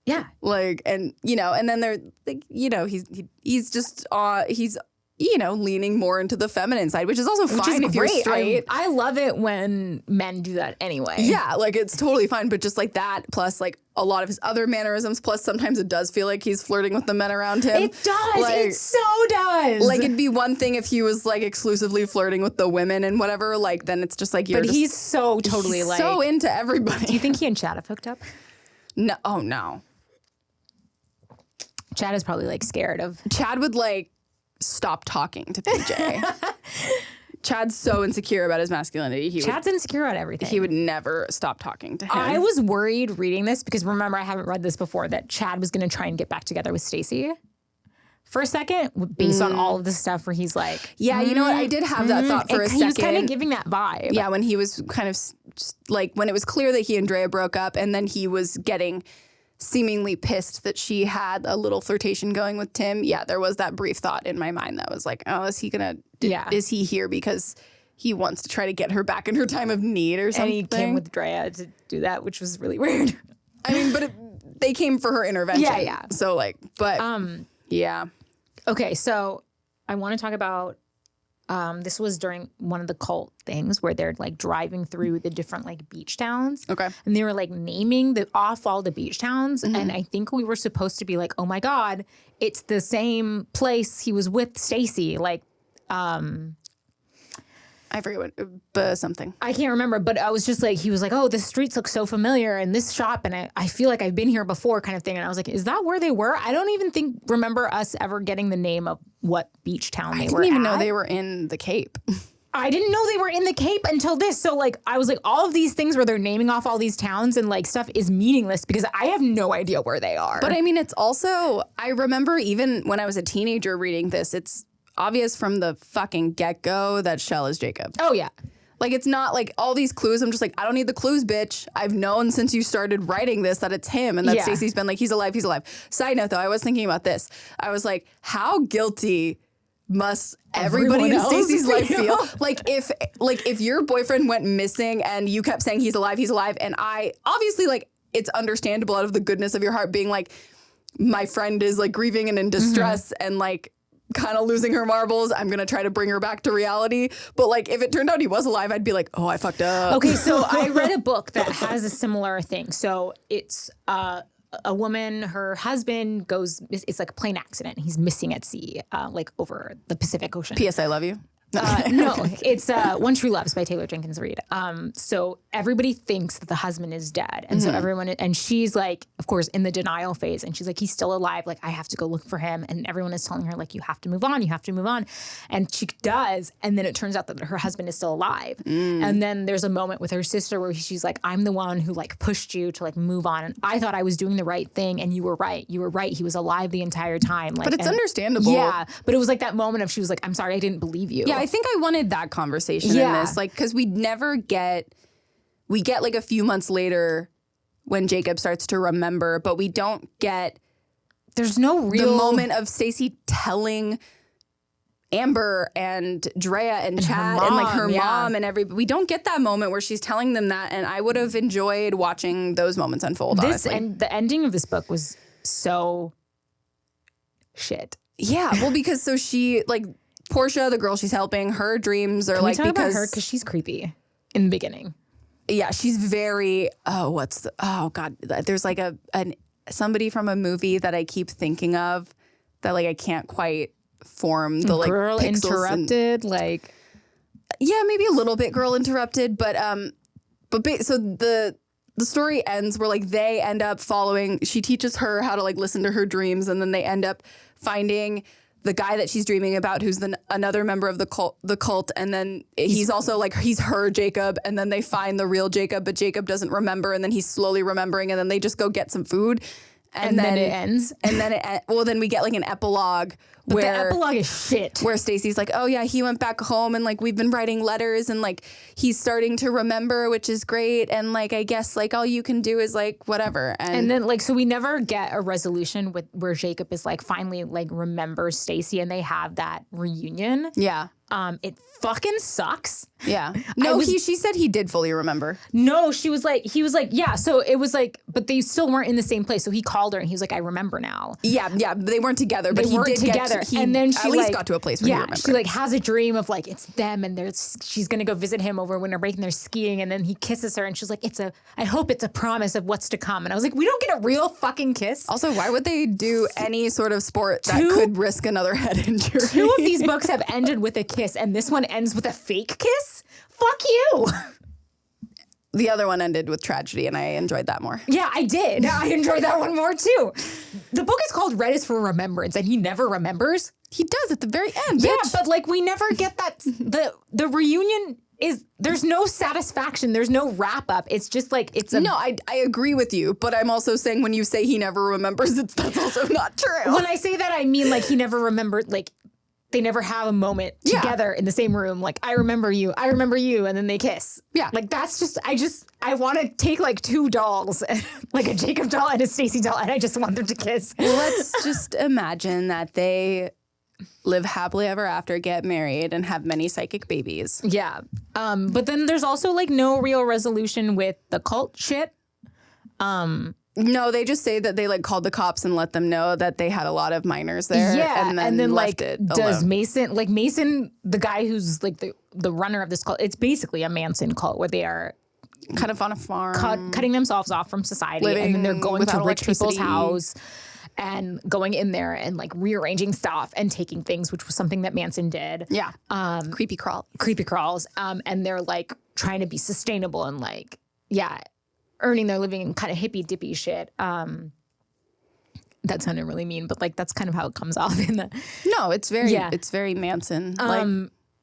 Yeah. Like, and, you know, and then they're like, you know, he's just, he's, you know, leaning more into the feminine side, which is also fine if you're straight. I love it when men do that anyway. Yeah, like it's totally fine. But just like that, plus like a lot of his other mannerisms, plus sometimes it does feel like he's flirting with the men around him. It does. Like, it so does. Like it'd be one thing if he was like exclusively flirting with the women and whatever. Like then it's just like you're. But just, he's so totally he's like so into everybody. Do you think he and Chad have hooked up? No. Oh no. Chad is probably like scared of. Chad would like stop talking to PJ. Chad's so insecure about his masculinity. Chad's insecure about everything. He would never stop talking to him. I was worried reading this because remember I haven't read this before that Chad was going to try and get back together with Stacey. For a second, based on all of the stuff where he's like, yeah, you know what? I did have that thought for a second. He was kind of giving that vibe. Yeah, when he was kind of like when it was clear that he and Drea broke up, and then he was getting seemingly pissed that she had a little flirtation going with Tim. Yeah, there was that brief thought in my mind that was like, oh, is he gonna? Is he here because he wants to try to get her back in her time of need or something? And he came with Drea to do that, which was really weird. I mean, but they came for her intervention. Yeah, yeah. So like, but yeah. Okay, so I want to talk about. This was during one of the cult things where they're like driving through the different like beach towns. Okay. And they were like naming off all the beach towns. And I think we were supposed to be like, oh my God, it's the same place he was with Stacey. Like, I forget what, but something. I can't remember, but I was just like, he was like, oh, the streets look so familiar and this shop. And I feel like I've been here before kind of thing. And I was like, is that where they were? I don't even remember us ever getting the name of what beach town they were at. I didn't even know they were in the Cape. I didn't know they were in the Cape until this. So like, I was like, all of these things where they're naming off all these towns and like stuff is meaningless because I have no idea where they are. But I mean, it's also, I remember even when I was a teenager reading this, it's obvious from the fucking get-go that Shell is Jacob. Oh, yeah. Like, it's not like all these clues. I'm just like, I don't need the clues, bitch. I've known since you started writing this that it's him and that Stacey's been like, he's alive, he's alive. Side note, though, I was thinking about this. I was like, how guilty must everybody in Stacey's life feel? Like if your boyfriend went missing and you kept saying he's alive, and I obviously like it's understandable out of the goodness of your heart being like, my friend is like grieving and in distress and like kind of losing her marbles. I'm going to try to bring her back to reality. But like, if it turned out he was alive, I'd be like, oh, I fucked up. Okay. So I read a book that has a similar thing. So it's a woman, her husband it's like a plane accident. He's missing at sea, like over the Pacific Ocean. P.S. I love you. No, it's One True Loves by Taylor Jenkins Reid. So everybody thinks that the husband is dead. And so and she's like, of course, in the denial phase. And she's like, he's still alive. Like, I have to go look for him. And everyone is telling her, like, you have to move on. You have to move on. And she does. And then it turns out that her husband is still alive. And then there's a moment with her sister where she's like, I'm the one who like pushed you to like move on. And I thought I was doing the right thing. And you were right. You were right. He was alive the entire time. Like, but it's understandable. Yeah. But it was like that moment of she was like, I'm sorry, I didn't believe you. Yeah, I think I wanted that conversation in this. Like, because we get like a few months later when Jacob starts to remember, but we don't get there's no real the moment of Stacey telling Amber and Drea and Chad and like her mom and we don't get that moment where she's telling them that, and I would have enjoyed watching those moments unfold. Honestly. And the ending of this book was so shit. Yeah, well, because so she like Portia, the girl she's helping, her dreams are Can we like talk about because her because she's creepy in the beginning. yeah, she's very God, there's like somebody from a movie that I keep thinking of that like I can't quite form the like Girl pixels Interrupted, like yeah, maybe a little bit Girl Interrupted, but so the story ends where like they end up following. She teaches her how to like listen to her dreams, and then they end up finding the guy that she's dreaming about, who's another member of the cult, and then he's also like he's her Jacob, and then they find the real Jacob, but Jacob doesn't remember, and then he's slowly remembering, and then they just go get some food, and then it ends, and then then we get like an epilogue. but where the epilogue is shit. where Stacy's like, oh yeah, he went back home and like we've been writing letters and like he's starting to remember, which is great. And like I guess like all you can do is like whatever. And then like so we never get a resolution with where Jacob is like finally like remembers Stacy and they have that reunion. yeah. It fucking sucks. Yeah. No, she said he did fully remember. No, he was like, yeah. So it was like, but they still weren't in the same place. So he called her and he was like, I remember now. Yeah, yeah. They weren't together, but They weren't he did together. he And then she at least like, got to a place where he remembered. she like has a dream of like it's them and she's gonna go visit him over winter break and they're skiing and then he kisses her and she's like, I hope it's a promise of what's to come. And I was like, we don't get a real fucking kiss. Also, why would they do any sort of sport that could risk another head injury? 2 of these books have ended with a kiss and this one ends with a fake kiss? Fuck you. The other one ended with tragedy, and I enjoyed that more. Yeah, I did. I enjoyed that one more too. The book is called Red is for Remembrance, and he never remembers. He does at the very end. Yeah, bitch. but like we never get that. The reunion there's no satisfaction. There's no wrap up. It's just like No, I agree with you, but I'm also saying when you say he never remembers, that's also not true. When I say that, I mean like he never remembered. Like they never have a moment together in the same room. Like I remember you, and then they kiss. Yeah, like that's just I want to take like 2 dolls, like a Jacob doll and a Stacy doll, and I just want them to kiss. Let's just imagine that they live happily ever after, get married, and have many psychic babies. Yeah. But then there's also like no real resolution with the cult shit. No, they just say that they like called the cops and let them know that they had a lot of minors there. Yeah, and then like left it does alone. Mason, the guy who's like the runner of this cult, it's basically a Manson cult where they are kind of on a farm, cutting themselves off from society, living and then they're going to without rich people's electricity. house and going in there and like rearranging stuff and taking things, which was something that Manson did. Yeah, creepy crawls. And they're like trying to be sustainable and like earning their living in kind of hippy dippy shit. That sounded really mean, but like that's kind of how it comes off in the. No, it's very Manson.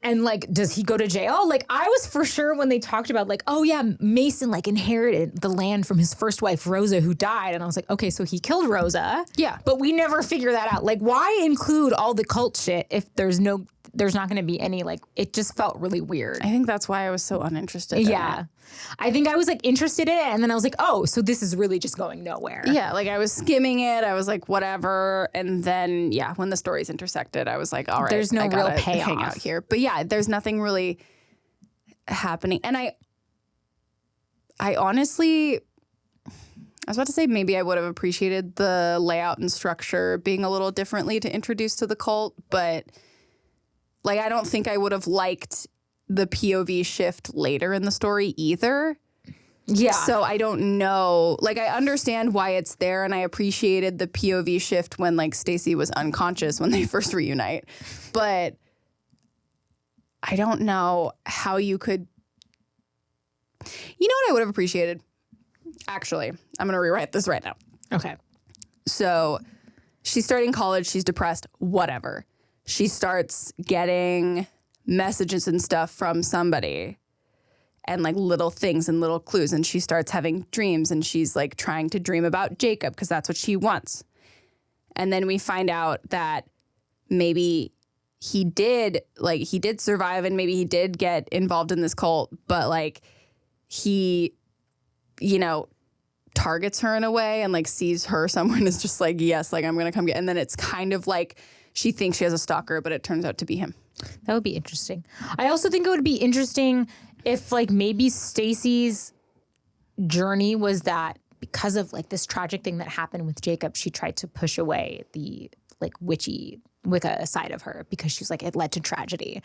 And like, does he go to jail? Like, I was for sure when they talked about like, oh yeah, Mason like inherited the land from his first wife Rosa, who died, and I was like, okay, so he killed Rosa. Yeah, but we never figure that out. Like, why include all the cult shit if there's not going to be any like? It just felt really weird. I think that's why I was so uninterested. In it. I think I was like interested in it, and then I was like, oh, so this is really just going nowhere. Yeah, like I was skimming it. I was like, whatever. And then, when the stories intersected, I was like, all right, there's no real payoff. Hang out here. But yeah, there's nothing really happening. And I honestly, I was about to say maybe I would have appreciated the layout and structure being a little differently to introduce to the cult, but like I don't think I would have liked the POV shift later in the story either. Yeah. So I don't know. Like I understand why it's there, and I appreciated the POV shift when like Stacy was unconscious when they first reunite. But I don't know how you could. You know what I would have appreciated? Actually, I'm going to rewrite this right now. Okay. So she's starting college. She's depressed. Whatever. She starts getting messages and stuff from somebody and like little things and little clues. And she starts having dreams, and she's like trying to dream about Jacob because that's what she wants. And then we find out that maybe he did survive, and maybe he did get involved in this cult, but like he, targets her in a way and like sees her somewhere and is just like, yes, like I'm going to come get, and then it's kind of like she thinks she has a stalker, but it turns out to be him. That would be interesting. I also think it would be interesting if like maybe Stacy's journey was that because of like this tragic thing that happened with Jacob, she tried to push away the like witchy Wicca side of her because she's like, it led to tragedy.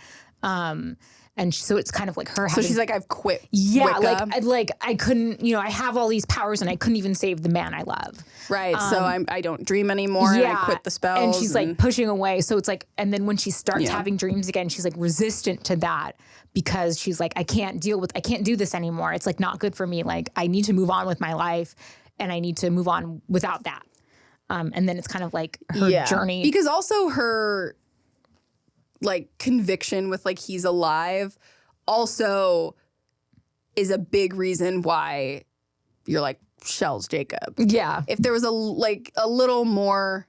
And so it's kind of like her So having, she's like, I've quit yeah, Wicca. like I couldn't, I have all these powers and I couldn't even save the man I love. Right. So I don't dream anymore and I quit the spells. And she's like pushing away. So it's like, and then when she starts Yeah. having dreams again, she's like resistant to that because she's like, I can't do this anymore. It's like not good for me. Like I need to move on with my life and I need to move on without that. And then it's kind of like her journey. Because also her like conviction with like he's alive also is a big reason why you're like shells Jacob. Yeah. If there was a little more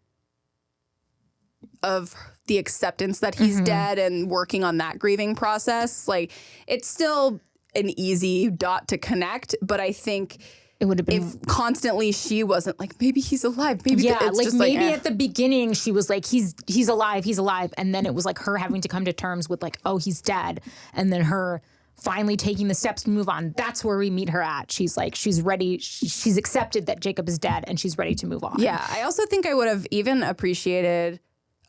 of the acceptance that he's dead and working on that grieving process, like it's still an easy dot to connect, but I think It would have been if constantly she wasn't like, maybe he's alive, maybe it's like just maybe like, at the beginning she was like, he's alive, and then it was like her having to come to terms with like, oh, he's dead, and then her finally taking the steps to move on. That's where we meet her at. She's like, she's ready. She's accepted that Jacob is dead, and she's ready to move on. Yeah, I also think I would have even appreciated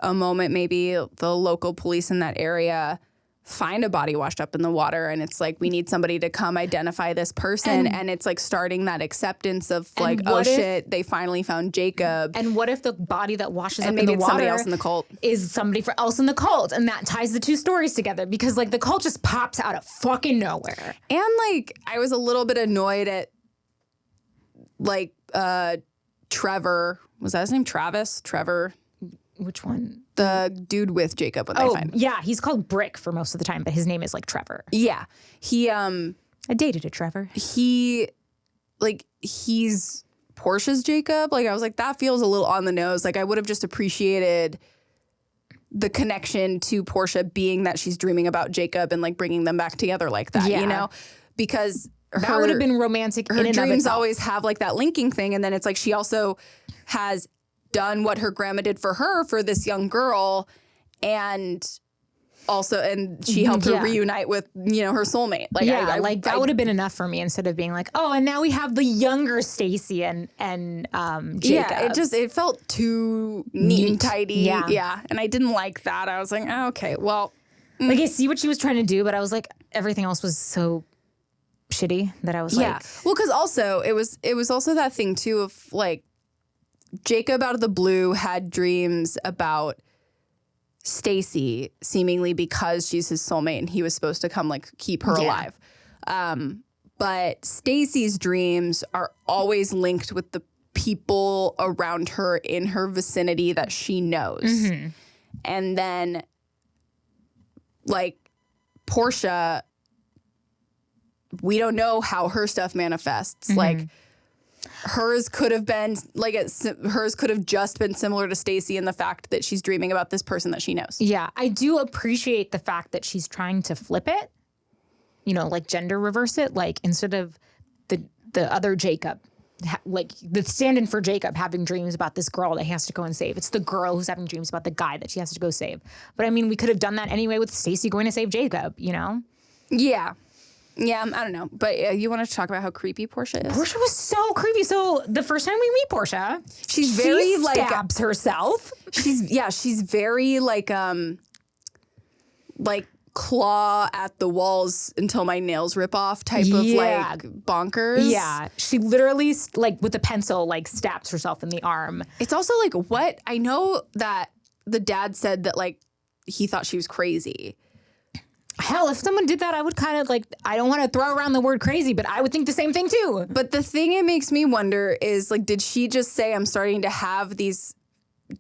a moment, maybe the local police in that area find a body washed up in the water and it's like, we need somebody to come identify this person. And it's like starting that acceptance of like, oh shit, they finally found Jacob. And what if the body that washes up in maybe the it's water somebody else in the cult. is somebody else in the cult? And that ties the two stories together because like the cult just pops out of fucking nowhere. And like, I was a little bit annoyed at like Trevor. Was that his name? Trevor? Which one? The dude with Jacob when they find him. Yeah, he's called Brick for most of the time, but his name is like Trevor. Yeah. I dated a Trevor. He's Portia's Jacob. Like I was like, that feels a little on the nose. Like I would have just appreciated the connection to Portia being that she's dreaming about Jacob and like bringing them back together like that, you know? Because that would have been romantic. Her in and of dreams itself. always have like that linking thing. And then it's like, she also has done what her grandma did for her, for this young girl. And she helped her reunite with, her soulmate. Like, that would have been enough for me instead of being like, oh, and now we have the younger Stacy and Jacob. Yeah, it felt too neat and tidy. Yeah. And I didn't like that. I was like, oh, okay, well. Like I see what she was trying to do, but I was like, everything else was so shitty that I was like. Well, because also it was also that thing too of like, Jacob out of the blue had dreams about Stacy seemingly because she's his soulmate and he was supposed to come like keep her alive. But Stacy's dreams are always linked with the people around her in her vicinity that she knows. And then like Portia, we don't know how her stuff manifests. Like hers could have been like hers could have just been similar to Stacy in the fact that she's dreaming about this person that she knows. Yeah, I do appreciate the fact that she's trying to flip it, like gender reverse it. Like instead of the other Jacob, like the stand-in for Jacob having dreams about this girl that he has to go and save. It's the girl who's having dreams about the guy that she has to go save. But I mean, we could have done that anyway with Stacy going to save Jacob, Yeah. Yeah, I don't know. But you want to talk about how creepy Portia is? Portia was so creepy. So the first time we meet Portia, she's very she stabs herself. She's very like claw at the walls until my nails rip off type of like bonkers. Yeah, she literally like with a pencil like stabs herself in the arm. It's also like what I know that the dad said that like he thought she was crazy. Hell, if someone did that, I would kind of like, I don't want to throw around the word crazy, but I would think the same thing too. But the thing it makes me wonder is like, did she just say, I'm starting to have these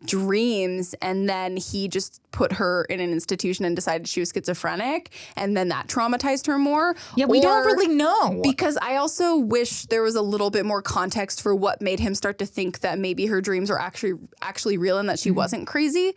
dreams, and then he just put her in an institution and decided she was schizophrenic, and then that traumatized her more? Yeah, we don't really know. Because I also wish there was a little bit more context for what made him start to think that maybe her dreams were actually real and that she wasn't crazy.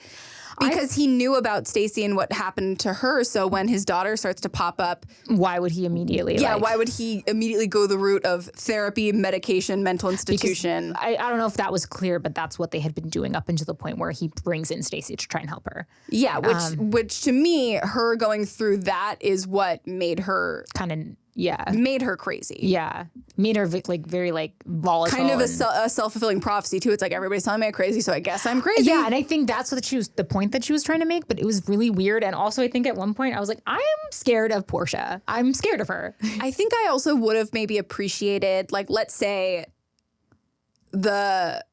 Because he knew about Stacy and what happened to her. So when his daughter starts to pop up, why would he immediately? Why would he immediately go the route of therapy, medication, mental institution? I don't know if that was clear, but that's what they had been doing up until the point where he brings in Stacy to try and help her. Yeah, which to me, her going through that is what made her kind of made her crazy. Yeah. Made her like very like volatile. Kind of a self-fulfilling prophecy too. It's like everybody's telling me I'm crazy, so I guess I'm crazy. Yeah, and I think that's what the point that she was trying to make, but it was really weird. And also I think at one point I was like, I am scared of Portia. I'm scared of her. I think I also would have maybe appreciated, like, let's say the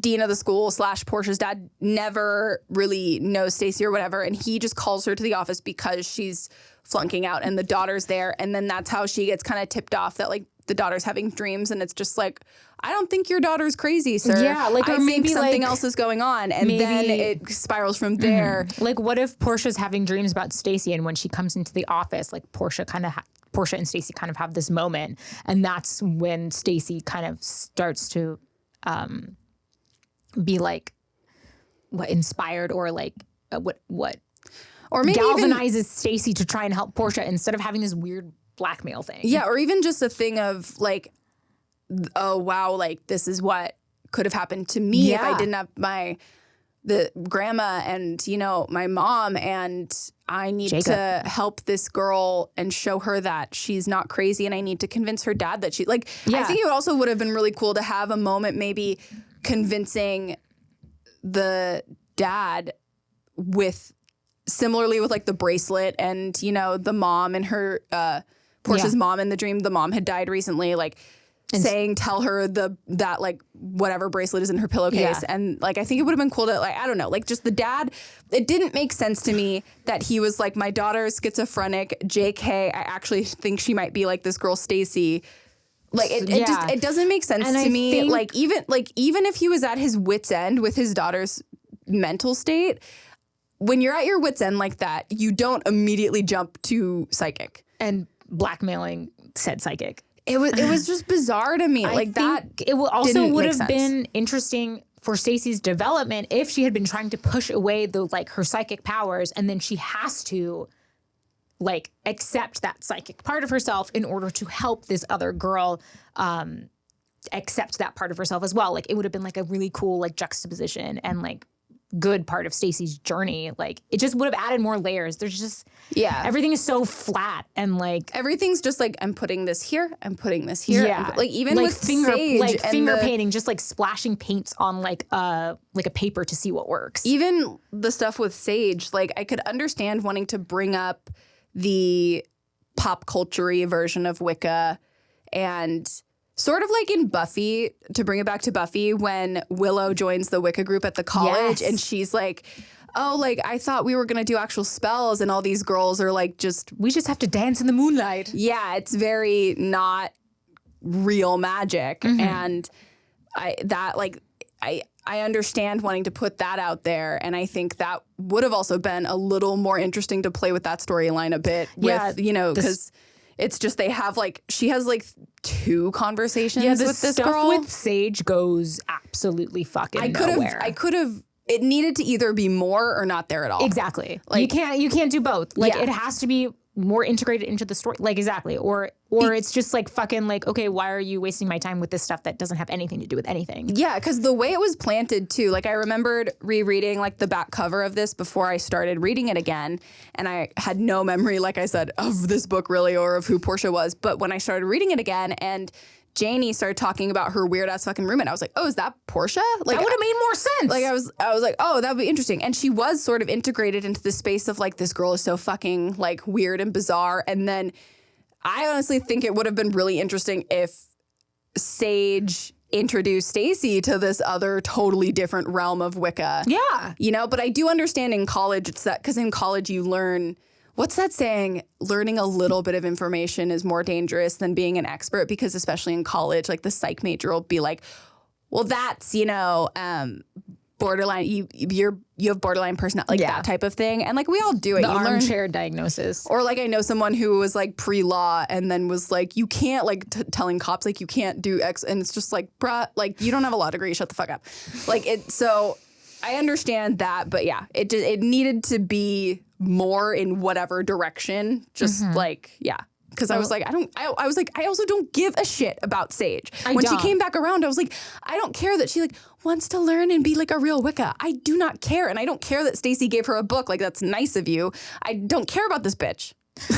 dean of the school / Portia's dad never really knows Stacey or whatever, and he just calls her to the office because she's flunking out and the daughter's there, and then that's how she gets kind of tipped off that like the daughter's having dreams, and it's just like, I don't think your daughter's crazy, sir. Yeah, like, or I think maybe something like, else is going on, and then it spirals from there. Like, what if Portia's having dreams about Stacey, and when she comes into the office, like Portia and Stacey kind of have this moment, and that's when Stacey kind of starts to be like inspired or like what or maybe galvanizes Stacey to try and help Portia instead of having this weird blackmail thing. Yeah, or even just a thing of like, oh wow, like this is what could have happened to me if I didn't have the grandma and my mom, and I need to help this girl and show her that she's not crazy, and I need to convince her dad that she I think it also would have been really cool to have a moment maybe convincing the dad with similarly with like the bracelet and the mom and her Portia's mom in the dream, the mom had died recently, like tell her that like whatever bracelet is in her pillowcase, and like I think it would have been cool to like, I don't know, like just the dad. It didn't make sense to me that he was like, my daughter's schizophrenic, JK, I actually think she might be like this girl Stacey. Like it doesn't make sense to me. Like even if he was at his wit's end with his daughter's mental state, when you're at your wit's end like that, you don't immediately jump to psychic and blackmailing said psychic. It was just bizarre to me. Like that. It would have been interesting for Stacey's development if she had been trying to push away her psychic powers, and then she has to like accept that psychic part of herself in order to help this other girl accept that part of herself as well. Like it would have been like a really cool like juxtaposition and like good part of Stacey's journey. Like it just would have added more layers. There's just everything is so flat and like everything's just like I'm putting this here, I'm putting this here. Yeah, like even like with Sage finger painting, just like splashing paints on like a paper to see what works. Even the stuff with Sage, like I could understand wanting to bring up the pop culture-y version of Wicca, and sort of like in Buffy, to bring it back to Buffy, when Willow joins the Wicca group at the college and she's like, oh, like I thought we were going to do actual spells, and all these girls are like we just have to dance in the moonlight. Yeah, it's very not real magic. And I understand wanting to put that out there, and I think that would have also been a little more interesting to play with that storyline a bit with, because it's just she has like 2 conversations with this girl. With Sage goes absolutely fucking nowhere. It needed to either be more or not there at all. Exactly. Like you can't do both. Like it has to be more integrated into the story. Like exactly. Or it's just like fucking like, okay, why are you wasting my time with this stuff that doesn't have anything to do with anything? Yeah, because the way it was planted too, like I remembered rereading like the back cover of this before I started reading it again, and I had no memory, like I said, of this book really or of who Portia was. But when I started reading it again and Janie started talking about her weird ass fucking roommate, I was like, oh, is that Portia? Like that would have made more sense. Like I was like, oh, that would be interesting. And she was sort of integrated into the space of like, this girl is so fucking like weird and bizarre. And then I honestly think it would have been really interesting if Sage introduced Stacey to this other totally different realm of Wicca. Yeah. But I do understand in college it's that, because in college you learn, what's that saying? Learning a little bit of information is more dangerous than being an expert, because especially in college, like the psych major will be like, well, that's, borderline, you have borderline personality, like that type of thing. And like we all do it. The armchair diagnosis. Or like I know someone who was like pre-law and then was like, you can't like telling cops like you can't do X, and it's just like, bruh, like you don't have a law degree, shut the fuck up. Like it, so I understand that, but yeah, it needed to be more in whatever direction, just because I was like, I also don't give a shit about Sage. When she came back around, I was like, I don't care that she like wants to learn and be like a real Wicca. I do not care, and I don't care that Stacey gave her a book. Like that's nice of you. I don't care about this bitch.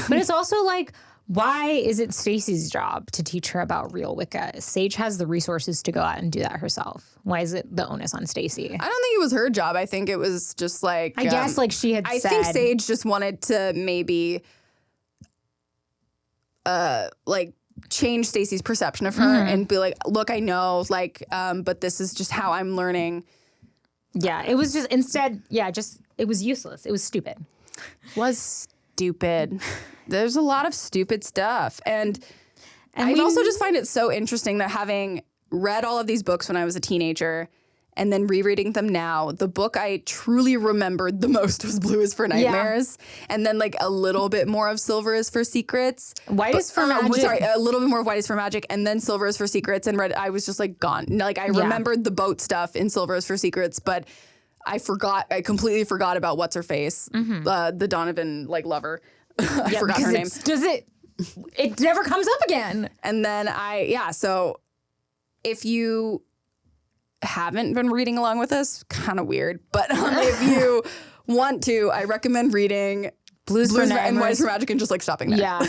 But it's also like, Why is it Stacy's job to teach her about real Wicca? Sage has the resources to go out and do that herself. Why is it the onus on Stacy? I don't think it was her job. I think it was just like I guess like she had I said. think Sage just wanted to maybe like change Stacy's perception of her and be like, look, I know, like, but this is just how I'm learning. Yeah, it was just instead, it was useless. It was stupid. Was stupid. There's a lot of stupid stuff. And I also just find it so interesting that having read all of these books when I was a teenager and then rereading them now, the book I truly remembered the most was Blue is for Nightmares. And then like a little bit more of Silver is for Secrets. White is for Magic. Sorry, a little bit more of White is for Magic and then Silver is for Secrets. And Red, I was just like gone. Like I remembered the boat stuff in Silver is for Secrets, but I completely forgot about what's her face, the Donovan like lover. I forgot her name. It never comes up again. And then so if you haven't been reading along with us, kind of weird, but if you want to, I recommend reading Blues for and White is for Magic and just like stopping there.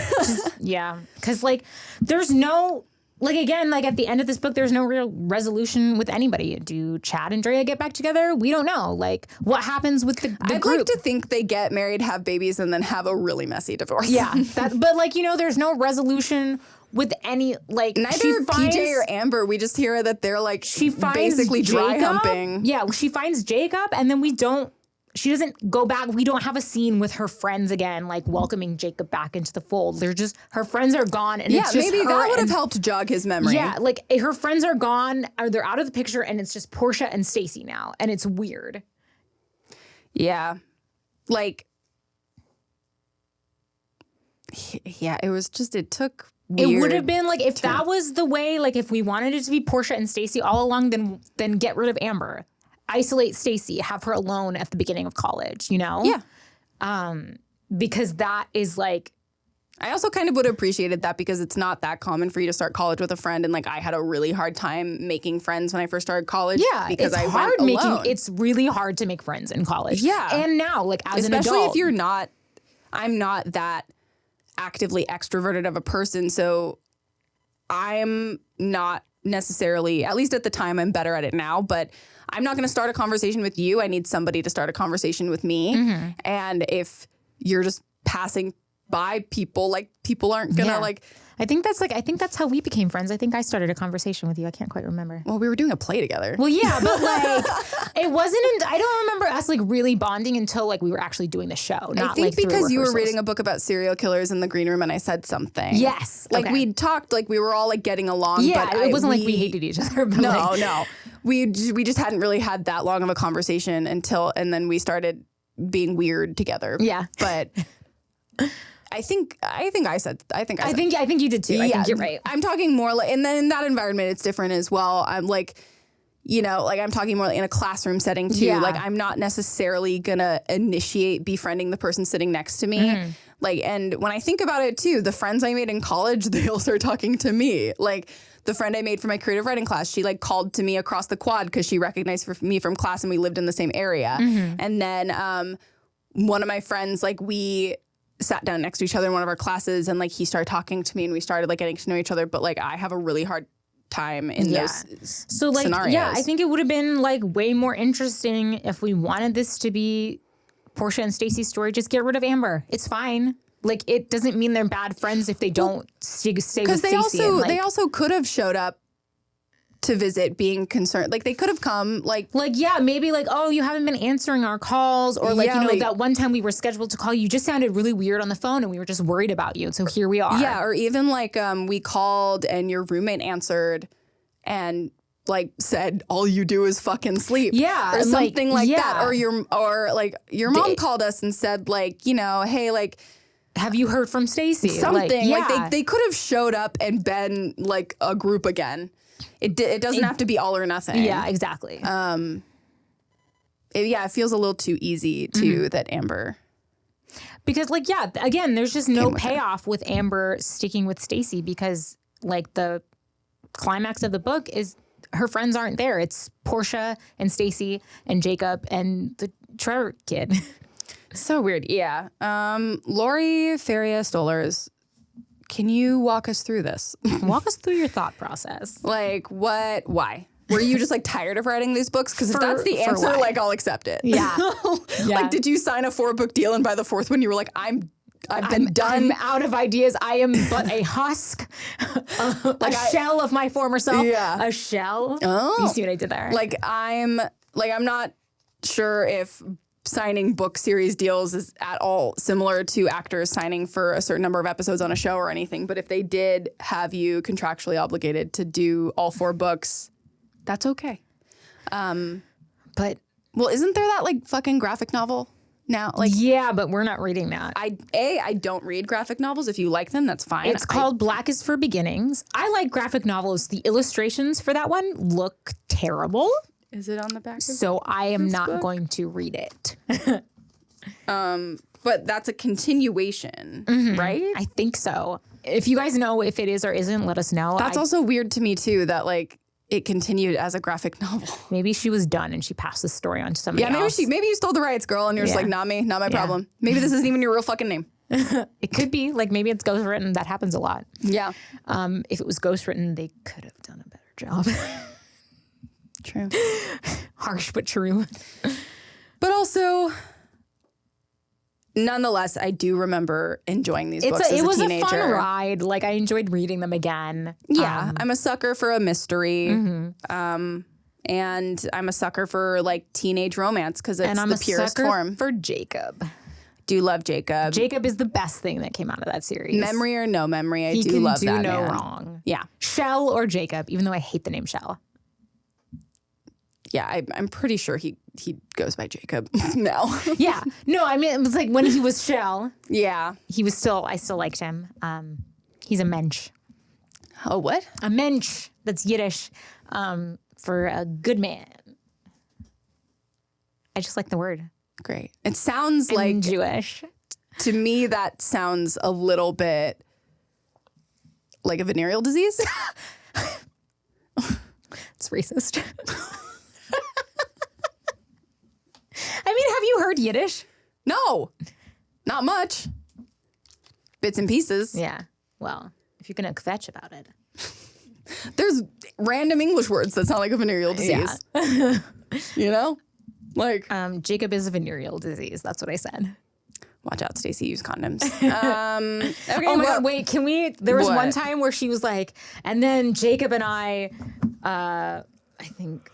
Yeah. Because like there's no, like again, like at the end of this book, there's no real resolution with anybody. Do Chad and Drea get back together? We don't know. Like what happens with the I'd group? like to think they get married, have babies, and then have a really messy divorce. Yeah. But like, there's no resolution with any, like, neither PJ or Amber. We just hear that they're like she finds basically dry Jacob, humping. Yeah, she finds Jacob, and then she doesn't go back. We don't have a scene with her friends again, like welcoming Jacob back into the fold. They're just, her friends are gone, and it's just maybe her that would have helped jog his memory. Yeah, like her friends are gone, or they're out of the picture, and it's just Portia and Stacy now, and it's weird. Yeah, like, it was just, it took weird. It would have been like if that was the way, like if we wanted it to be Portia and Stacy all along, then get rid of Amber. Isolate Stacy, have her alone at the beginning of college, Yeah. Because that is like, I also kind of would have appreciated that because it's not that common for you to start college with a friend, and like I had a really hard time making friends when I first started college. Yeah, because it's I hard went alone. It's really hard to make friends in college. Yeah, and now like as an especially adult, if you're not. I'm not that actively extroverted of a person, so I'm not necessarily, at least at the time, I'm better at it now, but I'm not going to start a conversation with you. I need somebody to start a conversation with me. And if you're just passing by people, like people aren't going to like. I think that's how we became friends. I think I started a conversation with you. I can't quite remember. Well, we were doing a play together. Well, yeah, but like it wasn't. I don't remember us like really bonding until like we were actually doing the show. Not I think like through because you were rehearsals. reading a book about serial killers in the green room, and I said something. Yes, like okay. we'd talked, like we were all like getting along. Yeah, but it wasn't like we hated each other. But No. We just hadn't really had that long of a conversation and then we started being weird together. Yeah, but. I think you did too. I think you're right. I'm talking more like, and then in that environment, it's different as well. I'm like, I'm talking more like in a classroom setting too. Yeah. Like I'm not necessarily gonna initiate befriending the person sitting next to me. Like, and when I think about it too, the friends I made in college, they all start talking to me. Like the friend I made for my creative writing class, she like called to me across the quad because she recognized me from class and we lived in the same area. And then one of my friends, like we sat down next to each other in one of our classes and like he started talking to me and we started like getting to know each other, but like I have a really hard time in those scenarios. Yeah, I think it would have been like way more interesting if we wanted this to be Portia and Stacy's story. Just get rid of Amber. It's fine. Like it doesn't mean they're bad friends if they don't stay with Stacy. Because they also could have showed up to visit being concerned. Like they could have come like maybe like, oh, you haven't been answering our calls, or like, that one time we were scheduled to call you just sounded really weird on the phone and we were just worried about you. So here we are. Yeah. Or even like we called and your roommate answered and like said, all you do is fucking sleep. Yeah. Or something like that. Or your mom called us and said like, hey, like, have you heard from Stacy? Something like they could have showed up and been like a group again. It doesn't have to be all or nothing. Yeah, exactly. It feels a little too easy to that Amber. Because again, there's just no payoff with Amber sticking with Stacy because like the climax of the book is her friends aren't there. It's Portia and Stacy and Jacob and the Trevor kid. So weird. Yeah. Lori Feria Stoller's Can you walk us through this? Walk us through your thought process. Like, what? Why? Were you just like tired of writing these books? Because if that's the For answer, why? like, I'll accept it. Yeah. Like, did you sign a 4-book deal and by the 4th one you were like, I've been done. I'm out of ideas. I am but a husk, a shell of my former self. Yeah. A shell. Oh. You see what I did there? Like, I'm not sure if signing book series deals is at all similar to actors signing for a certain number of episodes on a show or anything. But if they did have you contractually obligated to do all 4 books, that's okay. but Well, isn't there that like fucking graphic novel now? Like, yeah, but we're not reading that. I don't read graphic novels. If you like them, that's fine. It's called Black is for Beginnings. I like graphic novels. The illustrations for that one look terrible. Is it on the back? So I am not going to read it. But that's a continuation, right? I think so. If you guys know if it is or isn't, let us know. That's also weird to me too, that like it continued as a graphic novel. Maybe she was done and she passed the story on to somebody else. Maybe you stole the rights, girl, and you're just like, not me, not my problem. Maybe this isn't even your real fucking name. It could be. Like maybe it's ghostwritten. That happens a lot. Yeah. If it was ghostwritten, they could have done a better job. True. Harsh but true. But also, nonetheless, I do remember enjoying these books as a teenager. It was a fun ride. Like I enjoyed reading them again. Yeah, I'm a sucker for a mystery. And I'm a sucker for like teenage romance because it's the purest form. For Jacob. Do love Jacob. Jacob is the best thing that came out of that series. Memory or no memory, I he do can love do that no man. wrong. Yeah. Shell or Jacob, even though I hate the name Shell. Yeah, I'm pretty sure he goes by Jacob now. Yeah. No, I mean, it was like when he was Shell, Yeah. I still liked him. He's a mensch. Oh, what? A mensch, that's Yiddish for a good man. I just like the word. Great. It sounds I'm like, Jewish. to me, that sounds a little bit like a venereal disease. It's racist. I mean, have you heard Yiddish? No, not much. Bits and pieces. Yeah. Well, if you're going to kvetch about it. There's random English words that sound like a venereal disease. Yeah. You know? Like, Jacob is a venereal disease. That's what I said. watch out, Stacey, use condoms. Okay, Oh my God, wait, can we? There was What? one time where she was like, and then Jacob and I think,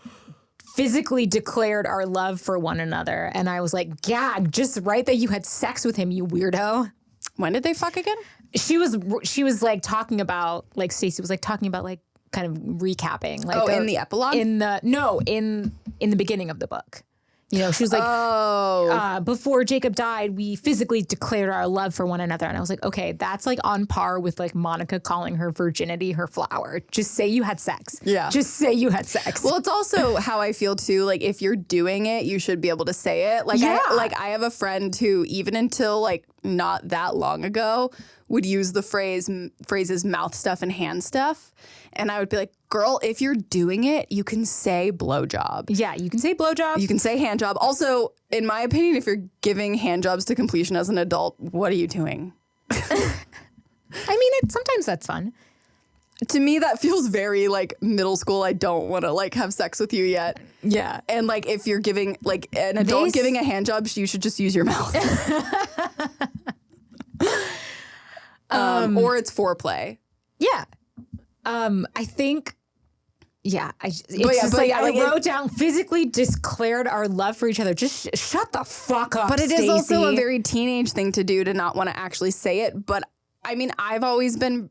physically declared our love for one another. And I was like, gag, just write that you had sex with him, you weirdo. When did they fuck again? She was like talking about, like Stacey was like talking about like kind of recapping. Like in the epilogue? in the beginning of the book. You know, she was like, before Jacob died, we physically declared our love for one another. And I was like, okay, that's like on par with like Monica calling her virginity her flower. Just say you had sex. Yeah. Just say you had sex. Well, it's also how I feel too. Like, if you're doing it, you should be able to say it. Like, Yeah. I have a friend who, even until like not that long ago, would use the phrases mouth stuff and hand stuff. And I would be like, girl, if you're doing it, you can say blowjob. Yeah, you can say blowjob. You can say hand job. Also, in my opinion, if you're giving hand jobs to completion as an adult, what are you doing? I mean, sometimes that's fun. To me, that feels very like middle school. I don't want to like have sex with you yet. Yeah. And like, if you're giving like an adult giving a hand job, you should just use your mouth. Or it's foreplay. Yeah. I think, yeah. I wrote down physically declared our love for each other. Just shut the fuck up, But it is also a Stacey. very teenage thing to do, to not want to actually say it. But I mean, I've always been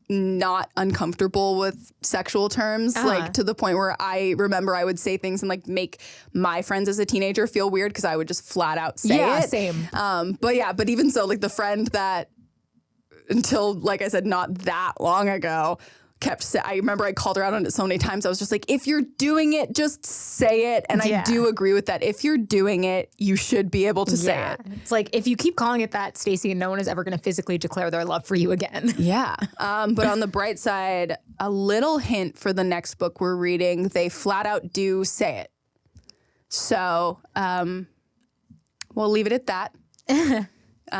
not uncomfortable with sexual terms, like to the point where I remember I would say things and like make my friends as a teenager feel weird because I would just flat out say it. Same. But even so, like the friend that until, like I said, not that long ago, I remember I called her out on it so many times. I was just like, if you're doing it, just say it. And I do agree with that. If you're doing it, you should be able to say it. It's like, if you keep calling it that, Stacey, no one is ever going to physically declare their love for you again. Yeah. But on the bright side, a little hint for the next book we're reading, they flat out do say it. So we'll leave it at that.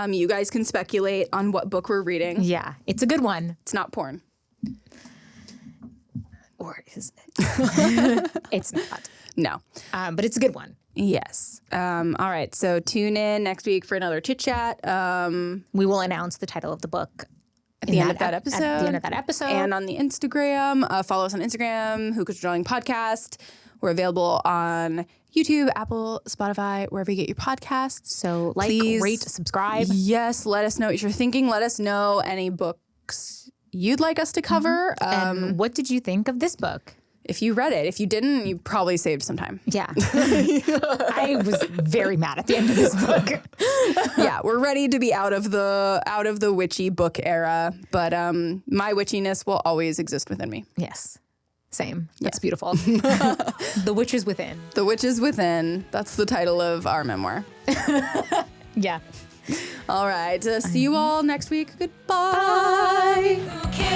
You guys can speculate on what book we're reading. Yeah, it's a good one. It's not porn. Or is it? It's not. No. But it's a good one. Yes. All right. So tune in next week for another chit chat. We will announce the title of the book At the end of that episode. At the end of that episode. And on the Instagram. Follow us on Instagram, Who Could Drawing Podcast. We're available on YouTube, Apple, Spotify, wherever you get your podcasts. So Please, rate, subscribe. Yes, let us know what you're thinking. Let us know any books you'd like us to cover. And what did you think of this book? If you read it. If you didn't, you probably saved some time. Yeah. I was very mad at the end of this book. Yeah, we're ready to be out of the witchy book era, but my witchiness will always exist within me. Yes. Same. That's beautiful. The Witch is Within. The Witch is Within. That's the title of our memoir. Yeah. All right. See you all next week. Goodbye. Who cares?